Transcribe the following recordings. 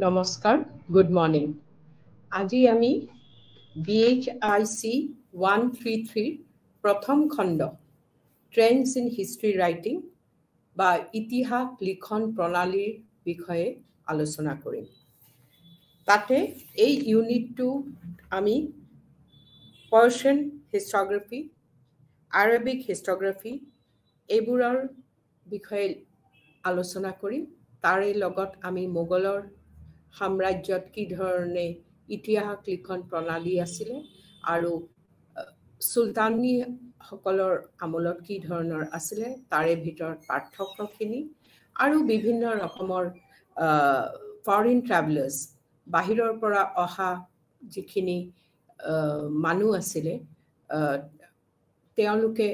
নমস্কাৰ, good morning. আজি আমি BHIC 133 প্ৰথম খণ্ড ট্ৰেন্ডছ ইন হিষ্ট্ৰী ৰাইটিং বা ইতিহাস লিখন প্ৰণালীৰ বিষয়ে আলোচনা কৰিম। তাতে এই ইউনিটটো আমি পাৰ্চিয়ান হিষ্ট্ৰগ্ৰাফী, আৰবিক হিষ্ট্ৰগ্ৰাফী এইবোৰৰ বিষয়ে আলোচনা কৰিম। তাৰে লগত আমি মোগলৰ সাম্ৰাজ্যত কি ধৰণে ইতিহাস লিখন প্ৰণালী আছিলে আৰু সুলতানীসকলৰ আমলত কি ধৰণৰ আছিলে তাৰে ভিতৰত পাৰ্থক্যখিনি আৰু বিভিন্ন ৰকমৰ ফৰেইন ট্ৰেভেলাৰ্ছ বাহিৰৰ পৰা অহা যিখিনি মানুহ আছিলে তেওঁলোকে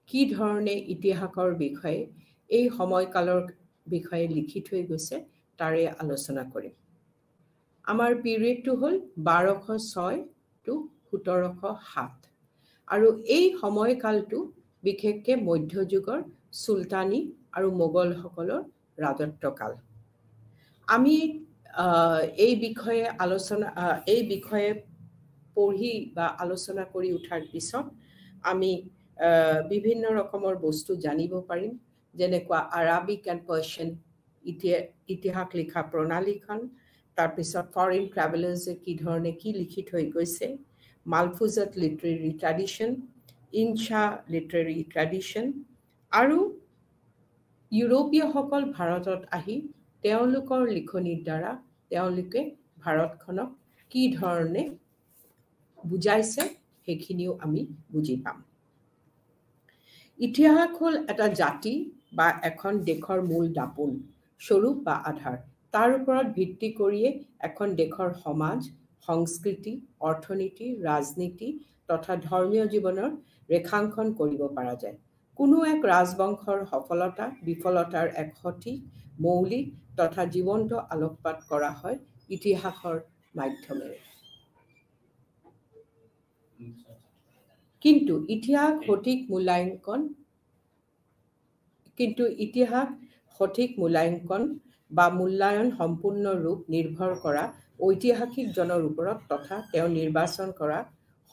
কি ধৰণে ইতিহাসৰ বিষয়ে এই সময়কালৰ বিষয়ে লিখি থৈ গৈছে তাৰে আলোচনা কৰিম। আমাৰ পিৰিয়ডটো হ'ল 1206 to 1707 আৰু এই সময়কালটো বিশেষকৈ মধ্যযুগৰ সুলতানী আৰু মোগলসকলৰ ৰাজত্বকাল। আমি এই বিষয়ে পঢ়ি বা আলোচনা কৰি উঠাৰ পিছত আমি বিভিন্ন ৰকমৰ বস্তু জানিব পাৰিম, যেনেকুৱা আৰবিক এণ্ড পাৰ্চিয়ান ইতিহাস লিখা প্ৰণালীখন, তাৰপিছত ফৰেইন ট্ৰেভেলাৰ্ছে কি ধৰণে কি লিখি থৈ গৈছে, মালফুজাত লিটাৰেৰী ট্ৰেডিশ্যন, ইনচা লিটাৰেৰী ট্ৰেডিশ্যন আৰু ইউৰোপীয়সকল ভাৰতত আহি তেওঁলোকৰ লিখনিৰ দ্বাৰা তেওঁলোকে ভাৰতখনক কি ধৰণে বুজাইছে সেইখিনিও আমি বুজি পাম। ইতিহাস হ'ল এটা জাতি বা এখন দেশৰ মূল দাপোন, স্বৰূপ বা আধাৰ। তাৰ ওপৰত ভিত্তি কৰিয়ে এখন দেশৰ সমাজ, সংস্কৃতি, অৰ্থনীতি, ৰাজনীতি তথা ধৰ্মীয় জীৱনৰ ৰেখাংকন কৰিব পৰা যায়। কোনো এক ৰাজবংশৰ সফলতা বিফলতাৰ এক সঠিক মৌলিক তথা জীৱন্ত আলোকপাত কৰা হয় ইতিহাসৰ মাধ্যমেৰে। কিন্তু ইতিহাস সঠিক মূল্যাঙ্কন বা মূল্যায়ন সম্পূৰ্ণ ৰূপ নিৰ্ভৰ কৰা ঐতিহাসিকজনৰ ওপৰত তথা তেওঁ নিৰ্বাচন কৰা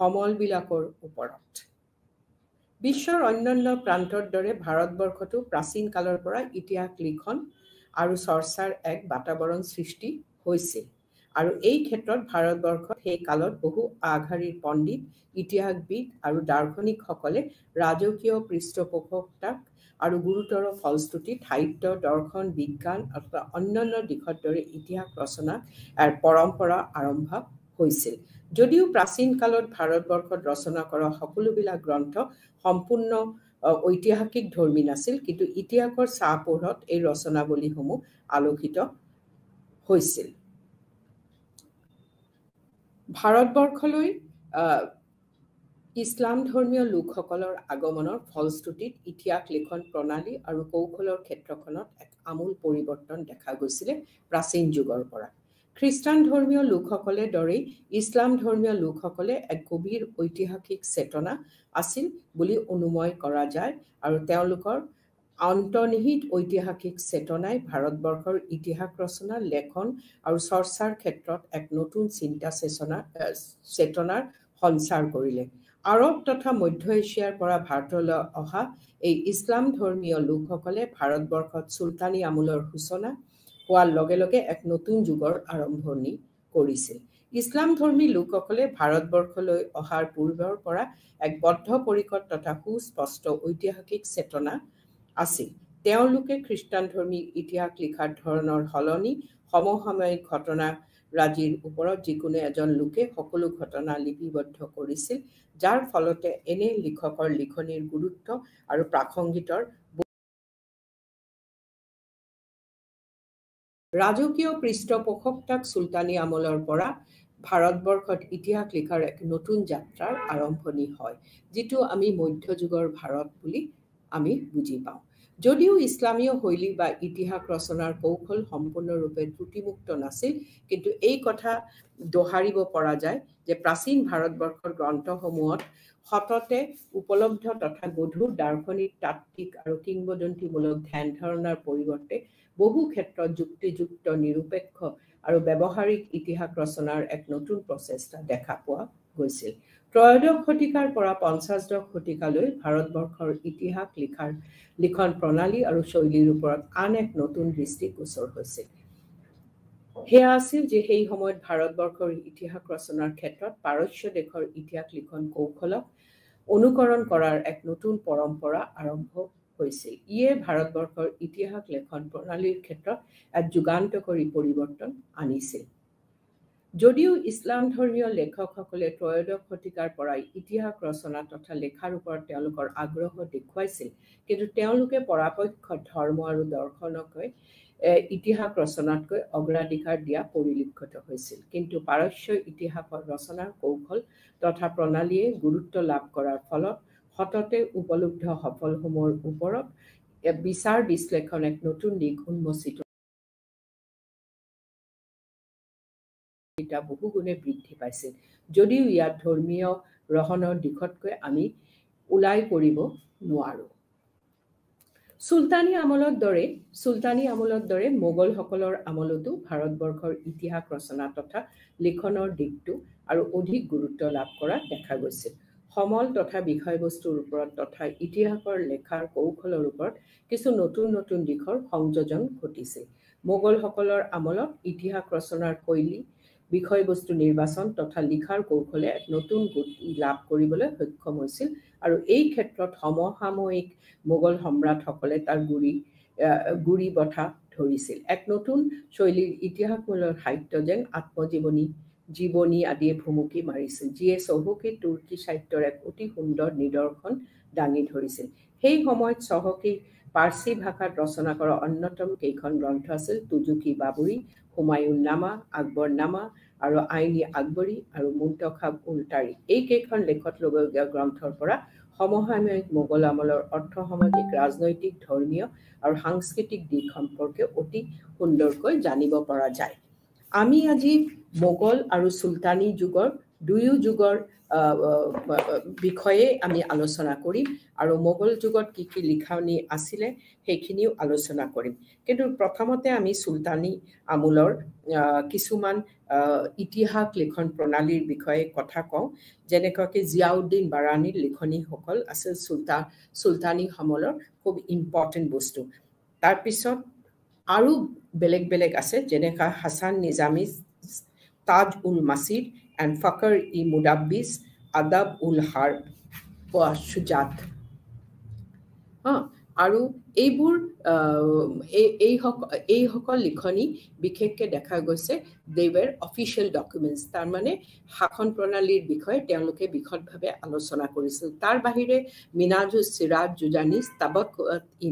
সমলবিলাকৰ ওপৰত। বিশ্বৰ অন্যান্য প্ৰান্তৰ দৰে ভাৰতবৰ্ষতো প্ৰাচীন কালৰ পৰা ইতিহাস লিখন আৰু চৰ্চাৰ এক বাতাবৰণ সৃষ্টি হৈছিল আৰু এই ক্ষেত্ৰত ভাৰতবৰ্ষত সেই কালত বহু আগশাৰীৰ পণ্ডিত, ইতিহাসবিদ আৰু দাৰ্শনিকসকলে ৰাজকীয় পৃষ্ঠপোষকতাক আৰু গুৰুতৰ ফলশ্ৰুতিত সাহিত্য, দৰ্শন, বিজ্ঞান অথবা অন্যান্য দিশৰ দৰে ইতিহাস ৰচনাৰ পৰম্পৰা আৰম্ভ হৈছিল। যদিও প্ৰাচীন কালত ভাৰতবৰ্ষত ৰচনা কৰা সকলোবিলাক গ্ৰন্থ সম্পূৰ্ণ ঐতিহাসিক ধৰ্মী নাছিল, কিন্তু ইতিহাসৰ ছাঁপোহৰত এই ৰচনাৱলীসমূহ আলোকিত হৈছিল। ভাৰতবৰ্ষলৈ ইছলাম ধৰ্মীয় লোকসকলৰ আগমনৰ ফলশ্ৰুতিত ইতিহাস লিখন প্ৰণালী আৰু কৌশলৰ ক্ষেত্ৰখনত এক আমূল পৰিৱৰ্তন দেখা গৈছিলে প্ৰাচীন যুগৰ পৰা। খ্ৰীষ্টান ধৰ্মীয় লোকসকলে দৰেই ইছলাম ধৰ্মীয় লোকসকলে এক গভীৰ ঐতিহাসিক চেতনা আছিল বুলি অনুময় কৰা যায় আৰু তেওঁলোকৰ অন্তৰ্নিহিত ঐতিহাসিক চেতনাই ভাৰতবৰ্ষৰ ইতিহাস ৰচনা, লেখন আৰু চৰ্চাৰ ক্ষেত্ৰত এক নতুন চিন্তা চেতনাৰ সঞ্চাৰ কৰিলে। আৰৱ তথা মধ্য এছিয়াৰ পৰা ভাৰতলৈ অহা এই ইছলাম ধৰ্মীয় লোকসকলে ভাৰতবৰ্ষত চুলতানী আমোলৰ সূচনা হোৱাৰ লগে লগে এক নতুন যুগৰ আৰম্ভণি কৰিছিল। ইছলাম ধৰ্মী লোকসকলে ভাৰতবৰ্ষলৈ অহাৰ পূৰ্বৰ পৰা এক বদ্ধপৰিকৰ তথা সুস্পষ্ট ঐতিহাসিক চেতনা আছিল। তেওঁলোকে খ্ৰীষ্টান ধৰ্মী ইতিহাস লিখাৰ ধৰণৰ সলনি সমসাময়িক ঘটনাৰাজিৰ ওপৰত যিকোনো এজন লোকে সকলো ঘটনা লিপিবদ্ধ কৰিছিল, যাৰ ফলতে এনে লিখকৰ লিখনিৰ গুৰুত্ব আৰু প্ৰাসংগিকৰ ৰাজকীয় পৃষ্ঠপোষকতাক চুলতানী আমলৰ পৰা ভাৰতবৰ্ষত ইতিহাস লিখাৰ এক নতুন যাত্ৰাৰ আৰম্ভণি হয়, যিটো আমি মধ্যযুগৰ ভাৰত বুলি আমি বুজি পাওঁ। যদিও ইছলামীয় শৈলী বা ইতিহাস ৰচনাৰ কৌশল সম্পূৰ্ণৰূপে ত্ৰুটিমুক্ত নাছিল, কিন্তু এই কথা দোহাৰিব পৰা যায় যে প্ৰাচীন ভাৰতবৰ্ষৰ গ্ৰন্থসমূহত সততে উপলব্ধ তথা গধুৰ দাৰ্শনিক, তাত্ত্বিক আৰু কিংবদন্তিমূলক ধ্যান ধাৰণাৰ পৰিৱৰ্তে বহু ক্ষেত্ৰত যুক্তিযুক্ত, নিৰপেক্ষ আৰু ব্যৱহাৰিক ইতিহাস ৰচনাৰ এক নতুন প্ৰচেষ্টা দেখা পোৱা গৈছিল। ত্ৰয়োদশ শতিকাৰ পৰা ৫০দশ শতিকালৈ ভাৰতবৰ্ষৰ ইতিহাস লিখন প্ৰণালী আৰু শৈলীৰ ওপৰত আন এক নতুন দৃষ্টিগোচৰ হৈছিল। সেয়া আছিল যে সেই সময়ত ভাৰতবৰ্ষৰ ইতিহাস ৰচনাৰ ক্ষেত্ৰত পাৰস্য দেশৰ ইতিহাস লিখন কৌশলক অনুকৰণ কৰাৰ এক নতুন পৰম্পৰা আৰম্ভ হৈছিল। ইয়ে ভাৰতবৰ্ষৰ ইতিহাস লেখন প্ৰণালীৰ ক্ষেত্ৰত এক যুগান্তকাৰী পৰিৱৰ্তন আনিছিল। যদিও ইছলাম ধৰ্মীয় লেখকসকলে ত্ৰয়োদশ শতিকাৰ পৰাই ইতিহাস ৰচনা তথা লেখাৰ ওপৰত তেওঁলোকৰ আগ্ৰহ দেখুৱাইছিল, কিন্তু তেওঁলোকে পৰাপক্ষত ধৰ্ম আৰু দৰ্শনকৈ ইতিহাস ৰচনাতকৈ অগ্ৰাধিকাৰ দিয়া পৰিলক্ষিত হৈছিল। কিন্তু পাৰস্য ইতিহাসৰ ৰচনাৰ কৌশল তথা প্ৰণালীয়ে গুৰুত্ব লাভ কৰাৰ ফলত সততে উপলব্ধ সফলসমূহৰ ওপৰত বিচাৰ বিশ্লেষণ এক নতুন দিশ উন্মোচিত বহুগুণে বৃদ্ধি পাইছিল। যদিও ইয়াত ধৰ্মীয় ৰহনৰ দিশতকৈ আমি ওলাই পৰিব নোৱাৰো। চুলতানী আমলৰ দৰে মোগলসকলৰ আমলতো ভাৰতবৰ্ষৰ ইতিহাস ৰচনা তথা লিখনৰ দিশটো আৰু অধিক গুৰুত্ব লাভ কৰা দেখা গৈছিল। সমল তথা বিষয়বস্তুৰ ওপৰত তথা ইতিহাসৰ লেখাৰ কৌশলৰ ওপৰত কিছু নতুন নতুন দিশৰ সংযোজন ঘটিছিল। মোগলসকলৰ আমলত ইতিহাস ৰচনাৰ শৈলী, বিষয়বস্তু নিৰ্বাচন তথা লিখাৰ কৌশলে এক নতুন গতি লাভ কৰিবলৈ সক্ষম হৈছিল আৰু এই ক্ষেত্ৰত সমসাময়িক মোগল সম্ৰাটসকলে তাৰ গুৰি বঠা ধৰিছিল। এক নতুন শৈলীৰ ইতিহাসমূলৰ সাহিত্য যেন আত্মজীৱনী আদিয়ে ভুমুকি মাৰিছিল, যিয়ে চহকী তুৰ্কী সাহিত্যৰ এক অতি সুন্দৰ নিদৰ্শন দাঙি ধৰিছিল। সেই সময়ত চহকী পাৰ্চী ভাষাত ৰচনা কৰা অন্যতম কেইখন গ্ৰন্থ আছিল তুজুকি বাবৰি, হুমায়ুন নামা, আকবৰ নামা আৰু আইনী আকবৰী আৰু মুন্তখাব উল তাৰিখ। এই কেইখন লেখত ল'বলগীয়া গ্ৰন্থৰ পৰা সমসাময়িক মোগল আমলৰ অৰ্থ-সামাজিক, ৰাজনৈতিক, ধৰ্মীয় আৰু সাংস্কৃতিক দিশ সম্পৰ্কে অতি সুন্দৰকৈ জানিব পৰা যায়। আমি আজি মোগল আৰু চুলতানী যুগৰ দুয়ো যুগৰ বিষয়ে আমি আলোচনা কৰিম আৰু মোগল যুগত কি কি লিখনি আছিলে সেইখিনিও আলোচনা কৰিম। কিন্তু প্ৰথমতে আমি চুলতানী আমলৰ কিছুমান ইতিহাস লিখন প্ৰণালীৰ বিষয়ে কথা কওঁ। যেনেকৈ জিয়াউদ্দিন বাৰাণীৰ লিখনিসকল আছিল চুলতানী আমলৰ খুব ইম্পৰ্টেণ্ট বস্তু। তাৰপিছত আৰু বেলেগ বেলেগ আছে, যেনেকৈ হাছান নিজামী, তাজ উল মাছিৰ এণ্ড ফখৰ ই মুদাব্বিছ, আদাব উল হাৰ্ব ৱা সুজাত। আৰু এইবোৰ এইসকল লিখনি বিশেষকৈ দেখা গৈছে দে ৱেৰ অফিচিয়েল ডকুমেণ্টছ, তাৰমানে শাসন প্ৰণালীৰ বিষয়ে তেওঁলোকে বিশদভাৱে আলোচনা কৰিছিল। তাৰ বাহিৰে মিনাজুছ চিৰাজ জুজানিছ তাবক ই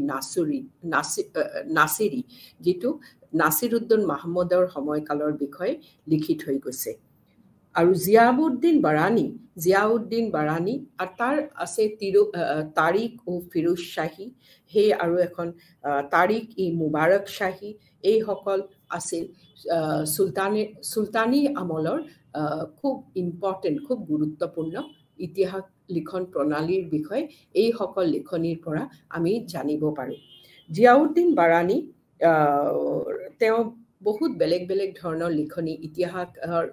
নাছিৰী, যিটো নাছিৰুদ্দিন মাহমুদৰ সময়কালৰ বিষয়ে লিখি থৈ গৈছে। আৰু জিয়াউদ্দিন বাৰাণী আৰু তাৰ আছে তাৰিক ও ফিৰোজ শ্বাহী, সেই আৰু এখন তাৰিক ই মুবাৰক শ্বাহী। এইসকল আছিল চুলতানী আমলৰ খুব ইম্পৰ্টেণ্ট, খুব গুৰুত্বপূৰ্ণ ইতিহাস লিখন প্ৰণালীৰ বিষয়ে এইসকল লিখনিৰ পৰা আমি জানিব পাৰোঁ। জিয়াউদ্দিন বাৰাণী তেওঁ বহুত বেলেগ বেলেগ ধৰণৰ লিখনি ইতিহাসৰ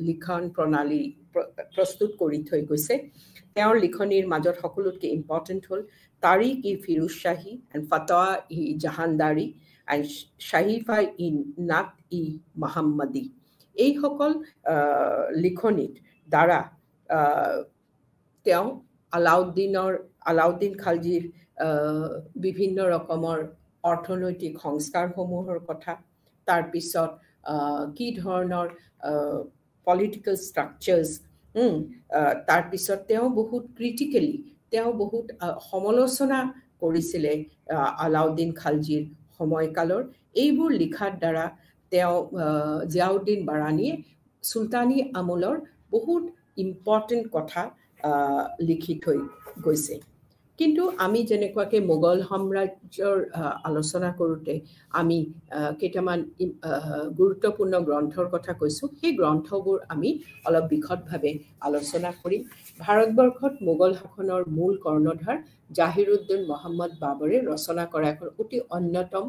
লিখন প্ৰণালী প্ৰস্তুত কৰি থৈ গৈছে। তেওঁৰ লিখনিৰ মাজত সকলোতকৈ ইম্পৰ্টেণ্ট হ'ল তাৰিক ই ফিৰোজ শ্বাহী এণ্ড ফতৱা ই জাহানদাৰী এণ্ড শ্বাহিফা ই নাত ই মাহমদী। এইসকল লিখনিত দ্বাৰা তেওঁ আলাউদ্দিন খালজীৰ বিভিন্ন ৰকমৰ অৰ্থনৈতিক সংস্কাৰসমূহৰ কথা, তাৰপিছত কি ধৰণৰ পলিটিকেল ষ্ট্ৰাকচাৰ্ছ, তাৰপিছত তেওঁ বহুত ক্ৰিটিকেলি বহুত সমালোচনা কৰিছিলে আলাউদ্দিন খালজীৰ সময়কালৰ। এইবোৰ লিখাৰ দ্বাৰা তেওঁ জিয়াউদ্দিন বাৰাণীয়ে চুলতানী আমলৰ বহুত ইম্পৰ্টেণ্ট কথা লিখি থৈ গৈছে। কিন্তু আমি যেনেকুৱাকৈ মোগল সাম্ৰাজ্যৰ আলোচনা কৰোঁতে আমি কেইটামান গুৰুত্বপূৰ্ণ গ্ৰন্থৰ কথা কৈছোঁ, সেই গ্ৰন্থবোৰ আমি অলপ বিশদভাৱে আলোচনা কৰিম। ভাৰতবৰ্ষত মোগল শাসনৰ মূল কৰ্ণধাৰ জাহিৰুদ্দিন মহম্মদ বাবৰে ৰচনা কৰা এখন অতি অন্যতম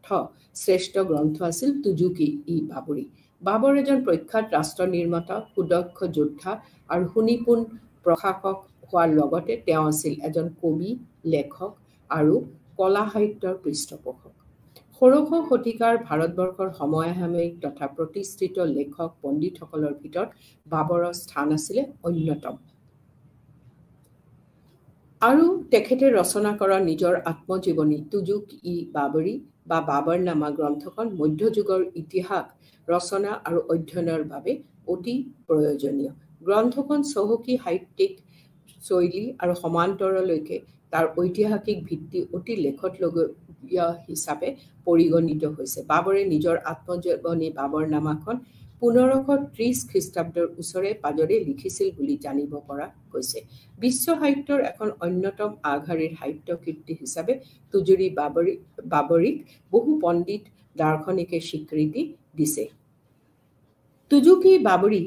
শ্ৰেষ্ঠ গ্ৰন্থ আছিল তুজুক-ই-বাবৰি। বাবৰ এজন প্ৰখ্যাত ৰাষ্ট্ৰ নিৰ্মাতা, সুদক্ষ যোদ্ধা আৰু সুনিপুণ প্ৰশাসক হোৱাৰ লগতে তেওঁ আছিল এজন কবি, লেখক আৰু কলা সাহিত্যৰ পৃষ্ঠপোষক। ষোড়শ শতিকাৰ ভাৰতবৰ্ষৰ সমসাময়িক তথা প্ৰতিষ্ঠিত লেখক পণ্ডিতসকলৰ ভিতৰত বাবৰৰ স্থান আছিলে অন্যতম। আৰু তেখেতে ৰচনা কৰা নিজৰ আত্মজীৱনী তুজুক-ই-বাবৰি বা বাবৰনামা গ্ৰন্থখন মধ্যযুগৰ ইতিহাস ৰচনা আৰু অধ্যয়নৰ বাবে অতি প্ৰয়োজনীয়। গ্ৰন্থখন চহকী সাহিত্যিক শৈলী আৰু সমান্তৰাললৈকে তাৰ ঐতিহাসিক ভিত্তি অতি লেখতলগীয়া হিচাপে পৰিগণিত হৈছে। বাবৰে নিজৰ আত্মজীৱনী বাবৰনামাখন 1530 খ্ৰীষ্টাব্দৰ ওচৰে পাজৰে লিখিছিল বুলি জানিব পৰা গৈছে। বিশ্ব সাহিত্যৰ এখন অন্যতম আগশাৰীৰ সাহিত্য কীৰ্তি হিচাপে তুজুক-ই-বাবৰিক বহু পণ্ডিত দাৰ্শনিকে স্বীকৃতি দিছে। তুজুক-ই-বাবৰি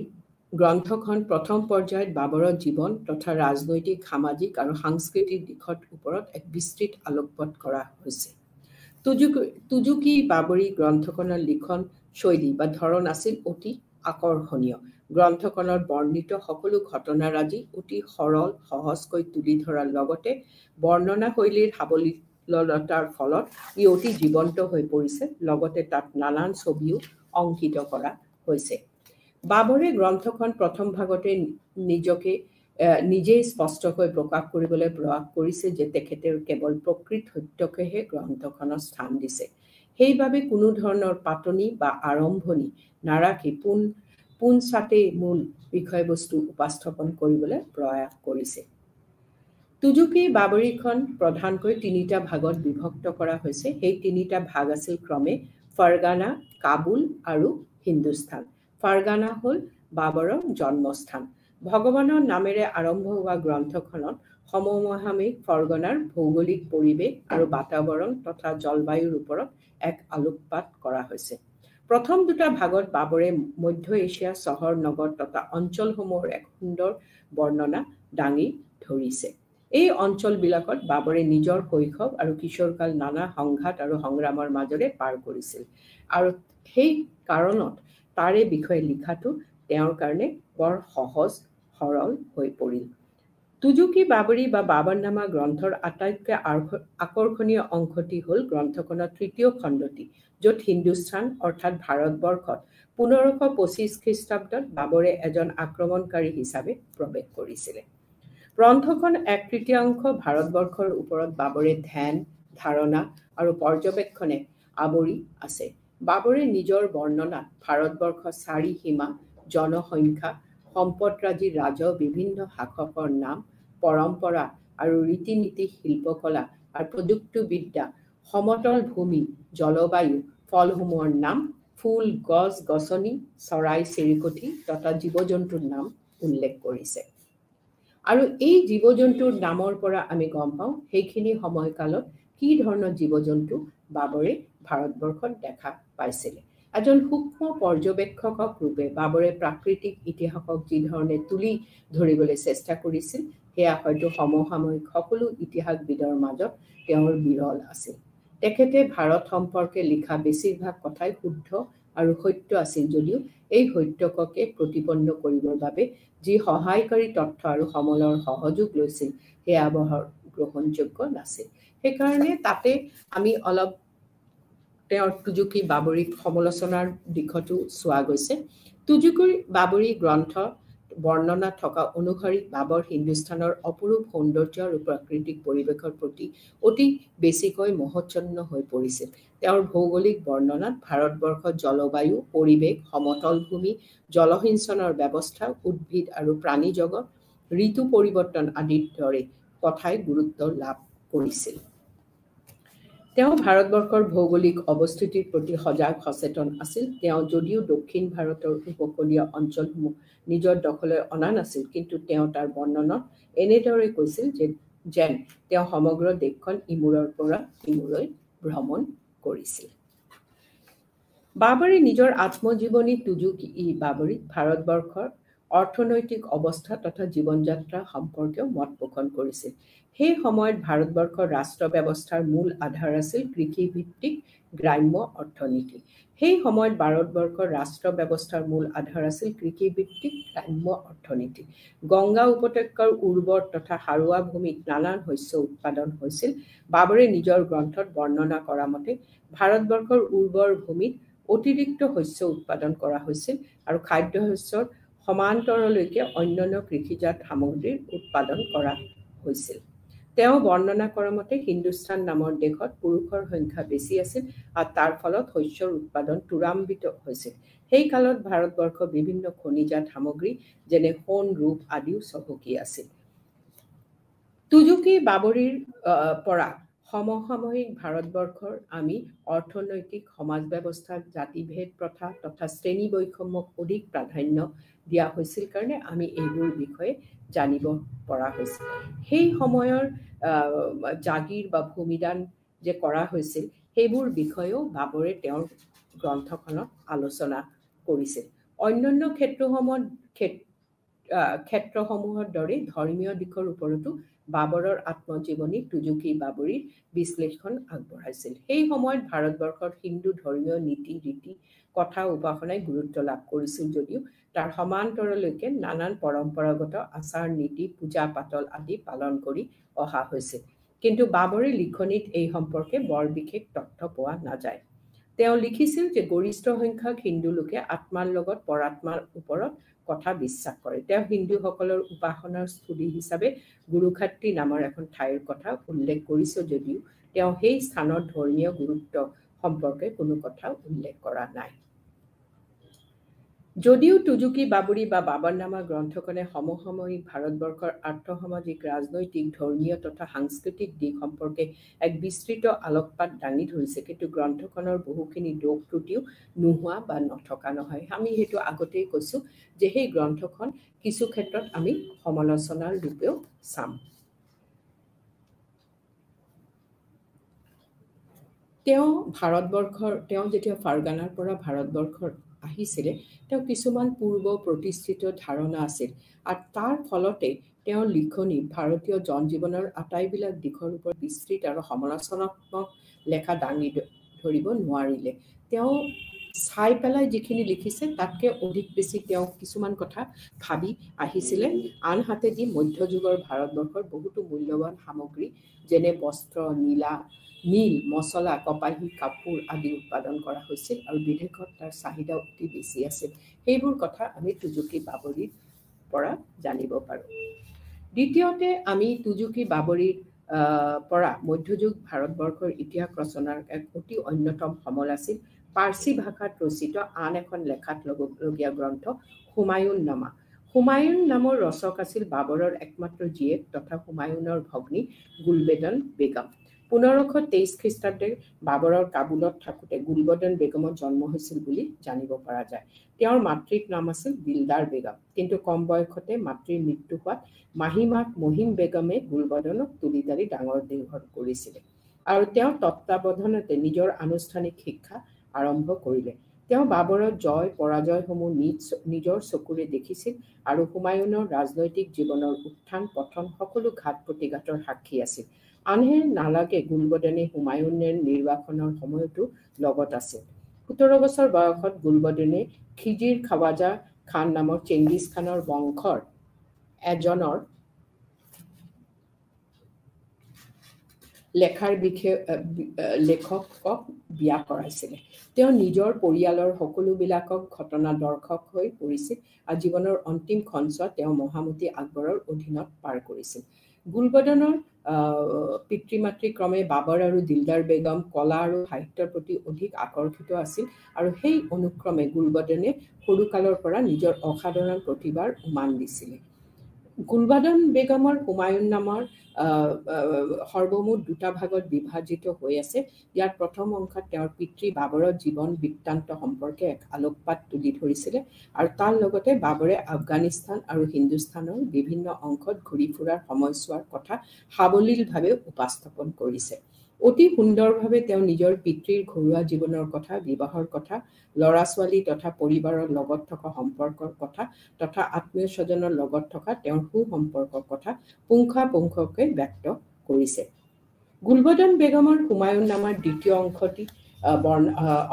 গ্ৰন্থখন প্ৰথম পৰ্যায়ত বাবৰৰ জীৱন তথা ৰাজনৈতিক, সামাজিক আৰু সাংস্কৃতিক দিশৰ ওপৰত এক বিস্তৃত আলোকপাত কৰা হৈছে। তুজুক-ই-বাবৰি গ্ৰন্থখনৰ লিখন শৈলী বা ধৰণ আছিল অতি আকৰ্ষণীয়। গ্ৰন্থখনত বৰ্ণিত সকলো ঘটনাৰাজি অতি সৰল সহজকৈ তুলি ধৰাৰ লগতে বৰ্ণনা শৈলীৰ সাৱলীলতাৰ ফলত ই অতি জীৱন্ত হৈ পৰিছে। লগতে তাত নানান ছবিও অংকিত কৰা হৈছে। বাবৰে গ্ৰন্থখন প্ৰথম ভাগতে নিজেই স্পষ্টকৈ প্ৰকাশ কৰিবলৈ প্ৰয়াস কৰিছে যে তেখেতে কেৱল প্ৰকৃত সত্যকেহে গ্ৰন্থখনৰ স্থান দিছে। সেইবাবে কোনো ধৰণৰ পাতনি বা আৰম্ভণি নাৰাখি পোনছাটেই মূল বিষয়বস্তু উপস্থাপন কৰিবলৈ প্ৰয়াস কৰিছে। তুজুক-ই-বাবৰিখন প্ৰধানকৈ তিনিটা ভাগত বিভক্ত কৰা হৈছে। সেই তিনিটা ভাগ আছিল ক্ৰমে ফাৰগানা, কাবুল আৰু হিন্দুস্তান। ফাৰগানা হ'ল বাবৰৰ জন্মস্থান। ভগৱানৰ নামেৰে আৰম্ভ হোৱা গ্ৰন্থখনত সমসাময়িক ফৰগনাৰ ভৌগোলিক পৰিৱেশ আৰু বাতাবৰণ তথা জলবায়ুৰ ওপৰত এক আলোকপাত কৰা হৈছে। প্ৰথম দুটা ভাগত বাবৰে মধ্য এছিয়াৰ চহৰ নগৰ তথা অঞ্চলসমূহৰ এক সুন্দৰ বৰ্ণনা দাঙি ধৰিছে। এই অঞ্চলবিলাকত বাবৰে নিজৰ শৈশৱ আৰু কিশোৰকাল নানা সংঘাত আৰু সংগ্ৰামৰ মাজেৰে পাৰ কৰিছিল আৰু সেই কাৰণত তাৰে বিষয়ে লিখাটো তেওঁৰ কাৰণে বৰ সহজ সৰল হৈ পৰিল। তুজুক-ই-বাবৰি বা বাবৰনামা গ্ৰন্থৰ আটাইতকৈ আকৰ্ষণীয় অংশটি হ'ল গ্ৰন্থখনৰ তৃতীয় খণ্ডটি, য'ত হিন্দুস্তান অৰ্থাৎ ভাৰতবৰ্ষত 1525 খ্ৰীষ্টাব্দত বাবৰে এজন আক্ৰমণকাৰী হিচাপে প্ৰৱেশ কৰিছিলে। গ্ৰন্থখন 1/3 ভাৰতবৰ্ষৰ ওপৰত বাবৰে ধ্যান, ধাৰণা আৰু পৰ্যবেক্ষণে আৱৰি আছে। বাবৰে নিজৰ বৰ্ণনাত ভাৰতবৰ্ষৰ 4 সীমা, জনসংখ্যা, সম্পদৰাজি, ৰাজহ, বিভিন্ন শাসকৰ নাম, পৰম্পৰা আৰু ৰীতি-নীতি, শিল্পকলা আৰু প্ৰযুক্তিবিদ্যা, সমতল ভূমি, জলবায়ু, ফলসমূহৰ নাম, ফুল, গছ-গছনি, চৰাই-চিৰিকটি তথা জীৱ-জন্তুৰ নাম উল্লেখ কৰিছে। আৰু এই জীৱ-জন্তুৰ নামৰ পৰা আমি গম পাওঁ সেইখিনি সময়কালত কি ধৰণৰ জীৱ-জন্তু বাবৰে ভাৰতবৰ্ষত দেখা পাইছিলে। এজন সূক্ষ্ম পৰ্যবেক্ষক ৰূপে বাবৰে প্ৰাকৃতিক ইতিহাসক যি ধৰণে তুলি ধৰিবলৈ চেষ্টা কৰিছিল সেয়া হয়তো সমসাময়িক সকলো ইতিহাসবিদৰ মাজত তেওঁৰ বিৰল আছিল। তেখেতে ভাৰত সম্পৰ্কে লিখা বেছিভাগ কথাই শুদ্ধ আৰু সত্য আছিল যদিও এই সত্যককে প্ৰতিপন্ন কৰিবৰ বাবে যি সহায়কাৰী তথ্য আৰু সমলৰ সহযোগ লৈছিল সেয়া বৰ গ্ৰহণযোগ্য নাছিল। সেইকাৰণে তাতে আমি অলপ তেওঁৰ তুজুক-ই-বাবৰিক সমালোচনাৰ দিশতো চোৱা গৈছে। তুজুক-ই-বাবৰি গ্ৰন্থ বৰ্ণনা থকা অনুসৰি বাবৰ হিন্দুস্তানৰ অপৰূপ সৌন্দৰ্য আৰু প্ৰাকৃতিক পৰিৱেশৰ প্ৰতি অতি বেছিকৈ মোহাচ্ছন্ন হৈ পৰিছিল। তেওঁৰ ভৌগোলিক বৰ্ণনাত ভাৰতবৰ্ষৰ জলবায়ু, পৰিৱেশ, সমতল ভূমি, জলসিঞ্চনৰ ব্যৱস্থা, উদ্ভিদ আৰু প্ৰাণী জগত, ঋতু পৰিৱৰ্তন আদিৰ দৰে কথাই গুৰুত্ব লাভ কৰিছিল। তেওঁ ভাৰতবৰ্ষৰ ভৌগোলিক অৱস্থিতিৰ প্ৰতি সজাগ সচেতন আছিল। তেওঁ যদিও দক্ষিণ ভাৰতৰ উপকূলীয় অঞ্চলসমূহ নিজৰ দখলৈ অনা নাছিল, কিন্তু তেওঁ তাৰ বৰ্ণনাত এনেদৰে কৈছিল যেন তেওঁ সমগ্ৰ দেশখন ইমূৰৰ পৰা সিমূৰলৈ ভ্ৰমণ কৰিছিল। বাবৰে নিজৰ আত্মজীৱনী তুজুক-ই-বাবৰিত ভাৰতবৰ্ষৰ অৰ্থনৈতিক অৱস্থা তথা জীৱনযাত্ৰা সম্পৰ্কেও মত পোষণ কৰিছিল। সেই সময়ত ভাৰতবৰ্ষৰ ৰাষ্ট্ৰ ব্যৱস্থাৰ মূল আধাৰ আছিল কৃষিভিত্তিক গ্ৰাম্য অৰ্থনীতি। সেই সময়ত ভাৰতবৰ্ষৰ ৰাষ্ট্ৰ ব্যৱস্থাৰ মূল আধাৰ আছিল কৃষিভিত্তিক গ্ৰাম্য অৰ্থনীতি। গংগা উপত্যকাৰ উৰ্বৰ তথা সাৰুৱা ভূমিত নানান শস্য উৎপাদন হৈছিল। বাবৰে নিজৰ গ্ৰন্থত বৰ্ণনা কৰা মতে ভাৰতবৰ্ষৰ উৰ্বৰ ভূমিত অতিৰিক্ত শস্য উৎপাদন কৰা হৈছিল আৰু খাদ্য শস্যৰ সমান্তৰলৈকে অন্যান্য কৃষিজাত সামগ্ৰীৰ উৎপাদন কৰা হৈছিল। তেওঁ বৰ্ণনা কৰা মতে হিন্দুস্তান নামৰ দেশত পুৰুষৰ সংখ্যা বেছি আছিল আৰু তাৰ ফলত শস্যৰ উৎপাদন ত্বৰান্বিত হৈছিল। সেই কালত ভাৰতবৰ্ষ বিভিন্ন খনিজাত সামগ্ৰী যেনে সোণ, ৰূপ আদিও চহকী আছিল। তুজুকি বাবৰিৰ পৰা সমসাময়িক ভাৰতবৰ্ষৰ আমি অৰ্থনৈতিক সমাজ ব্যৱস্থাত জাতিভেদ প্ৰথা তথা শ্ৰেণী বৈষম্যক অধিক প্ৰাধান্য দিয়া হৈছিল কাৰণে আমি এইবোৰ বিষয়ে জানিব পৰা হৈছিল। সেই সময়ৰ জাগিৰ বা ভূমিদান যে কৰা হৈছিল সেইবোৰ বিষয়েও বাবৰে তেওঁৰ গ্ৰন্থখনত আলোচনা কৰিছিল। অন্যান্য ক্ষেত্ৰসমূহৰ দৰে ধৰ্মীয় দিশৰ ওপৰতো বাবৰৰ আত্মজীৱনী তুজুকি বাবৰিৰ বিশ্লেষণ আগবঢ়াইছিল। সেই সময়ত ভাৰতবৰ্ষত হিন্দু ধৰ্মীয় নীতি ৰীতি কথা উপাসনাই গুৰুত্ব লাভ কৰিছিল যদিও তাৰ সমান্তৰলৈকে নানান পৰম্পৰাগত আচাৰ নীতি পূজা পাতল আদি পালন কৰি অহা হৈছিল। কিন্তু বাবৰে লিখনিত এই সম্পৰ্কে বৰ বিশেষ তথ্য পোৱা নাযায়। তেওঁ লিখিছিল যে গৰিষ্ঠ সংখ্যক হিন্দু লোকে আত্মাৰ লগত পৰাত্মাৰ ওপৰত কথা বিশ্বাস কৰে। তেওঁ হিন্দুসকলৰ উপাসনাৰ স্থলী হিচাপে গুৰুখাত্ৰী নামৰ এখন ঠাইৰ কথা উল্লেখ কৰিছে যদিও তেওঁ সেই স্থানৰ ধৰ্মীয় গুৰুত্ব সম্পৰ্কে কোনো কথা উল্লেখ কৰা নাই। যদিও তুজুকি বাবৰি বা বাবৰনামা গ্ৰন্থখনে সমসাময়িক ভাৰতবৰ্ষৰ আৰ্থ-সামাজিক, ৰাজনৈতিক, ধৰ্মীয় তথা সাংস্কৃতিক দিশ সম্পৰ্কে এক বিস্তৃত আলোকপাত দাঙি ধৰিছে, কিন্তু গ্ৰন্থখনৰ বহুখিনি দোষ ত্ৰুটিও নোহোৱা বা নথকা নহয়। আমি সেইটো আগতেই কৈছোঁ যে সেই গ্ৰন্থখন কিছু ক্ষেত্ৰত আমি সমালোচনাৰ ৰূপেও চাম। তেওঁ যেতিয়া ফাৰ্গানাৰ পৰা ভাৰতবৰ্ষৰ আহিছিলে তেওঁ কিছুমান পূৰ্ব প্ৰতিষ্ঠিত ধাৰণা আছিল আৰু তাৰ ফলতে তেওঁৰ লিখনি ভাৰতীয় জনজীৱনৰ আটাইবিলাক দিশৰ ওপৰত বিস্তৃত আৰু সমালোচনাত্মক লেখা দাঙি ধৰিব নোৱাৰিলে। তেওঁ চাই পেলাই যিখিনি লিখিছে তাতকৈ অধিক বেছি তেওঁ কিছুমান কথা ভাবি আহিছিলে। আনহাতেদি মধ্যযুগৰ ভাৰতবৰ্ষৰ বহুতো মূল্যৱান সামগ্ৰী যেনে বস্ত্ৰ, নীল, মছলা, কপাহী, কাপোৰ আদি উৎপাদন কৰা হৈছিল আৰু বিদেশত তাৰ চাহিদা অতি বেছি আছিল। সেইবোৰ কথা আমি তুজুকি বাবৰিৰ পৰা জানিব পাৰোঁ। দ্বিতীয়তে আমি তুজুকি বাবৰিৰ পৰা মধ্যযুগ ভাৰতবৰ্ষৰ ইতিহাস ৰচনাৰ এক অতি অন্যতম সমল আছিল পাৰ্চী ভাষাত ৰচিত আন এখন লেখাত ল'বলগীয়া গ্ৰন্থ হুমায়ুন নামা। হুমায়ুন নামৰ ৰচক আছিল বাবৰৰ একমাত্ৰ জীয়েক তথা হুমায়ুনৰ ভগ্নী গুলবেদন বেগম। 1523 খ্ৰীষ্টাব্দে বাবৰৰ কাবুলত থাকোঁতে গুলবদন বেগমৰ জন্ম হৈছিল বুলি জানিব পৰা যায়। তেওঁৰ মাতৃৰ নাম আছিল দিলদাৰ বেগম, কিন্তু কম বয়সতে মাতৃৰ মৃত্যু হোৱাত মাহীমাক মহিম বেগমে গুলবদনক তুলি তালি ডাঙৰ দীঘল কৰিছিলে আৰু তেওঁৰ তত্ত্বাৱধানতে নিজৰ আনুষ্ঠানিক শিক্ষা আৰম্ভ কৰিলে। তেওঁ বাবৰৰ জয় পৰাজয়সমূহ নিজৰ চকুৰে দেখিছিল আৰু হুমায়ুনৰ ৰাজনৈতিক জীৱনৰ উত্থান পতন সকলো ঘাত প্ৰতিঘাতৰ সাক্ষী আছিল। আনহে নালাগে গুলবদনে হুমায়ুনৰ নিৰ্বাসনৰ সময়তো লগত আছিল। 17 বছৰ বয়সত গুলবদনে খিজিৰ খাৱাজা খান নামৰ চেংগিজ খানৰ বংশৰ এজনৰ লেখকক বিয়া কৰাইছিলে। তেওঁ নিজৰ পৰিয়ালৰ সকলোবিলাকক ঘটনা দৰ্শক হৈ পৰিছিল আৰু জীৱনৰ অন্তিম সঞ্চয় তেওঁ মহামতী আকবৰৰ অধীনত পাৰ কৰিছিল। গুলবদনৰ পিতৃ মাতৃ ক্ৰমে বাবৰ আৰু দিলদাৰ বেগম কলা আৰু সাহিত্যৰ প্ৰতি অধিক আকৰ্ষিত আছিল আৰু সেই অনুক্ৰমে গুলবদনে সৰুকালৰ পৰা নিজৰ অসাধাৰণ প্ৰতিভাৰ উমান দিছিলে। গুলবদন বেগমৰ হুমায়ুন নামৰ সৰ্বমুঠ দুটা ভাগত বিভাজিত হৈ আছে। ইয়াৰ প্ৰথম অংশত তেওঁৰ পিতৃ বাবৰৰ জীৱন বৃত্তান্ত সম্পৰ্কে এক আলোকপাত তুলি ধৰিছিলে আৰু তাৰ লগতে বাবৰে আফগানিস্তান আৰু হিন্দুস্তানৰ বিভিন্ন অংশত ঘূৰি ফুৰাৰ সময়ছোৱাৰ কথা সাৱলীলভাৱে উপস্থাপন কৰিছে। অতি সুন্দৰভাৱে তেওঁ নিজৰ পিতৃৰ ঘৰুৱা জীৱনৰ কথা, বিবাহৰ কথা, ল'ৰা ছোৱালী তথা পৰিবাৰৰ লগত থকা সম্পৰ্কৰ কথা তথা আত্মীয় স্বজনৰ লগত থকা তেওঁৰ সুসম্পৰ্কৰ কথা পুংখানুপুংখকৈ ব্যক্ত কৰিছে। গুলবদন বেগমৰ হুমায়ুন নামাৰ দ্বিতীয়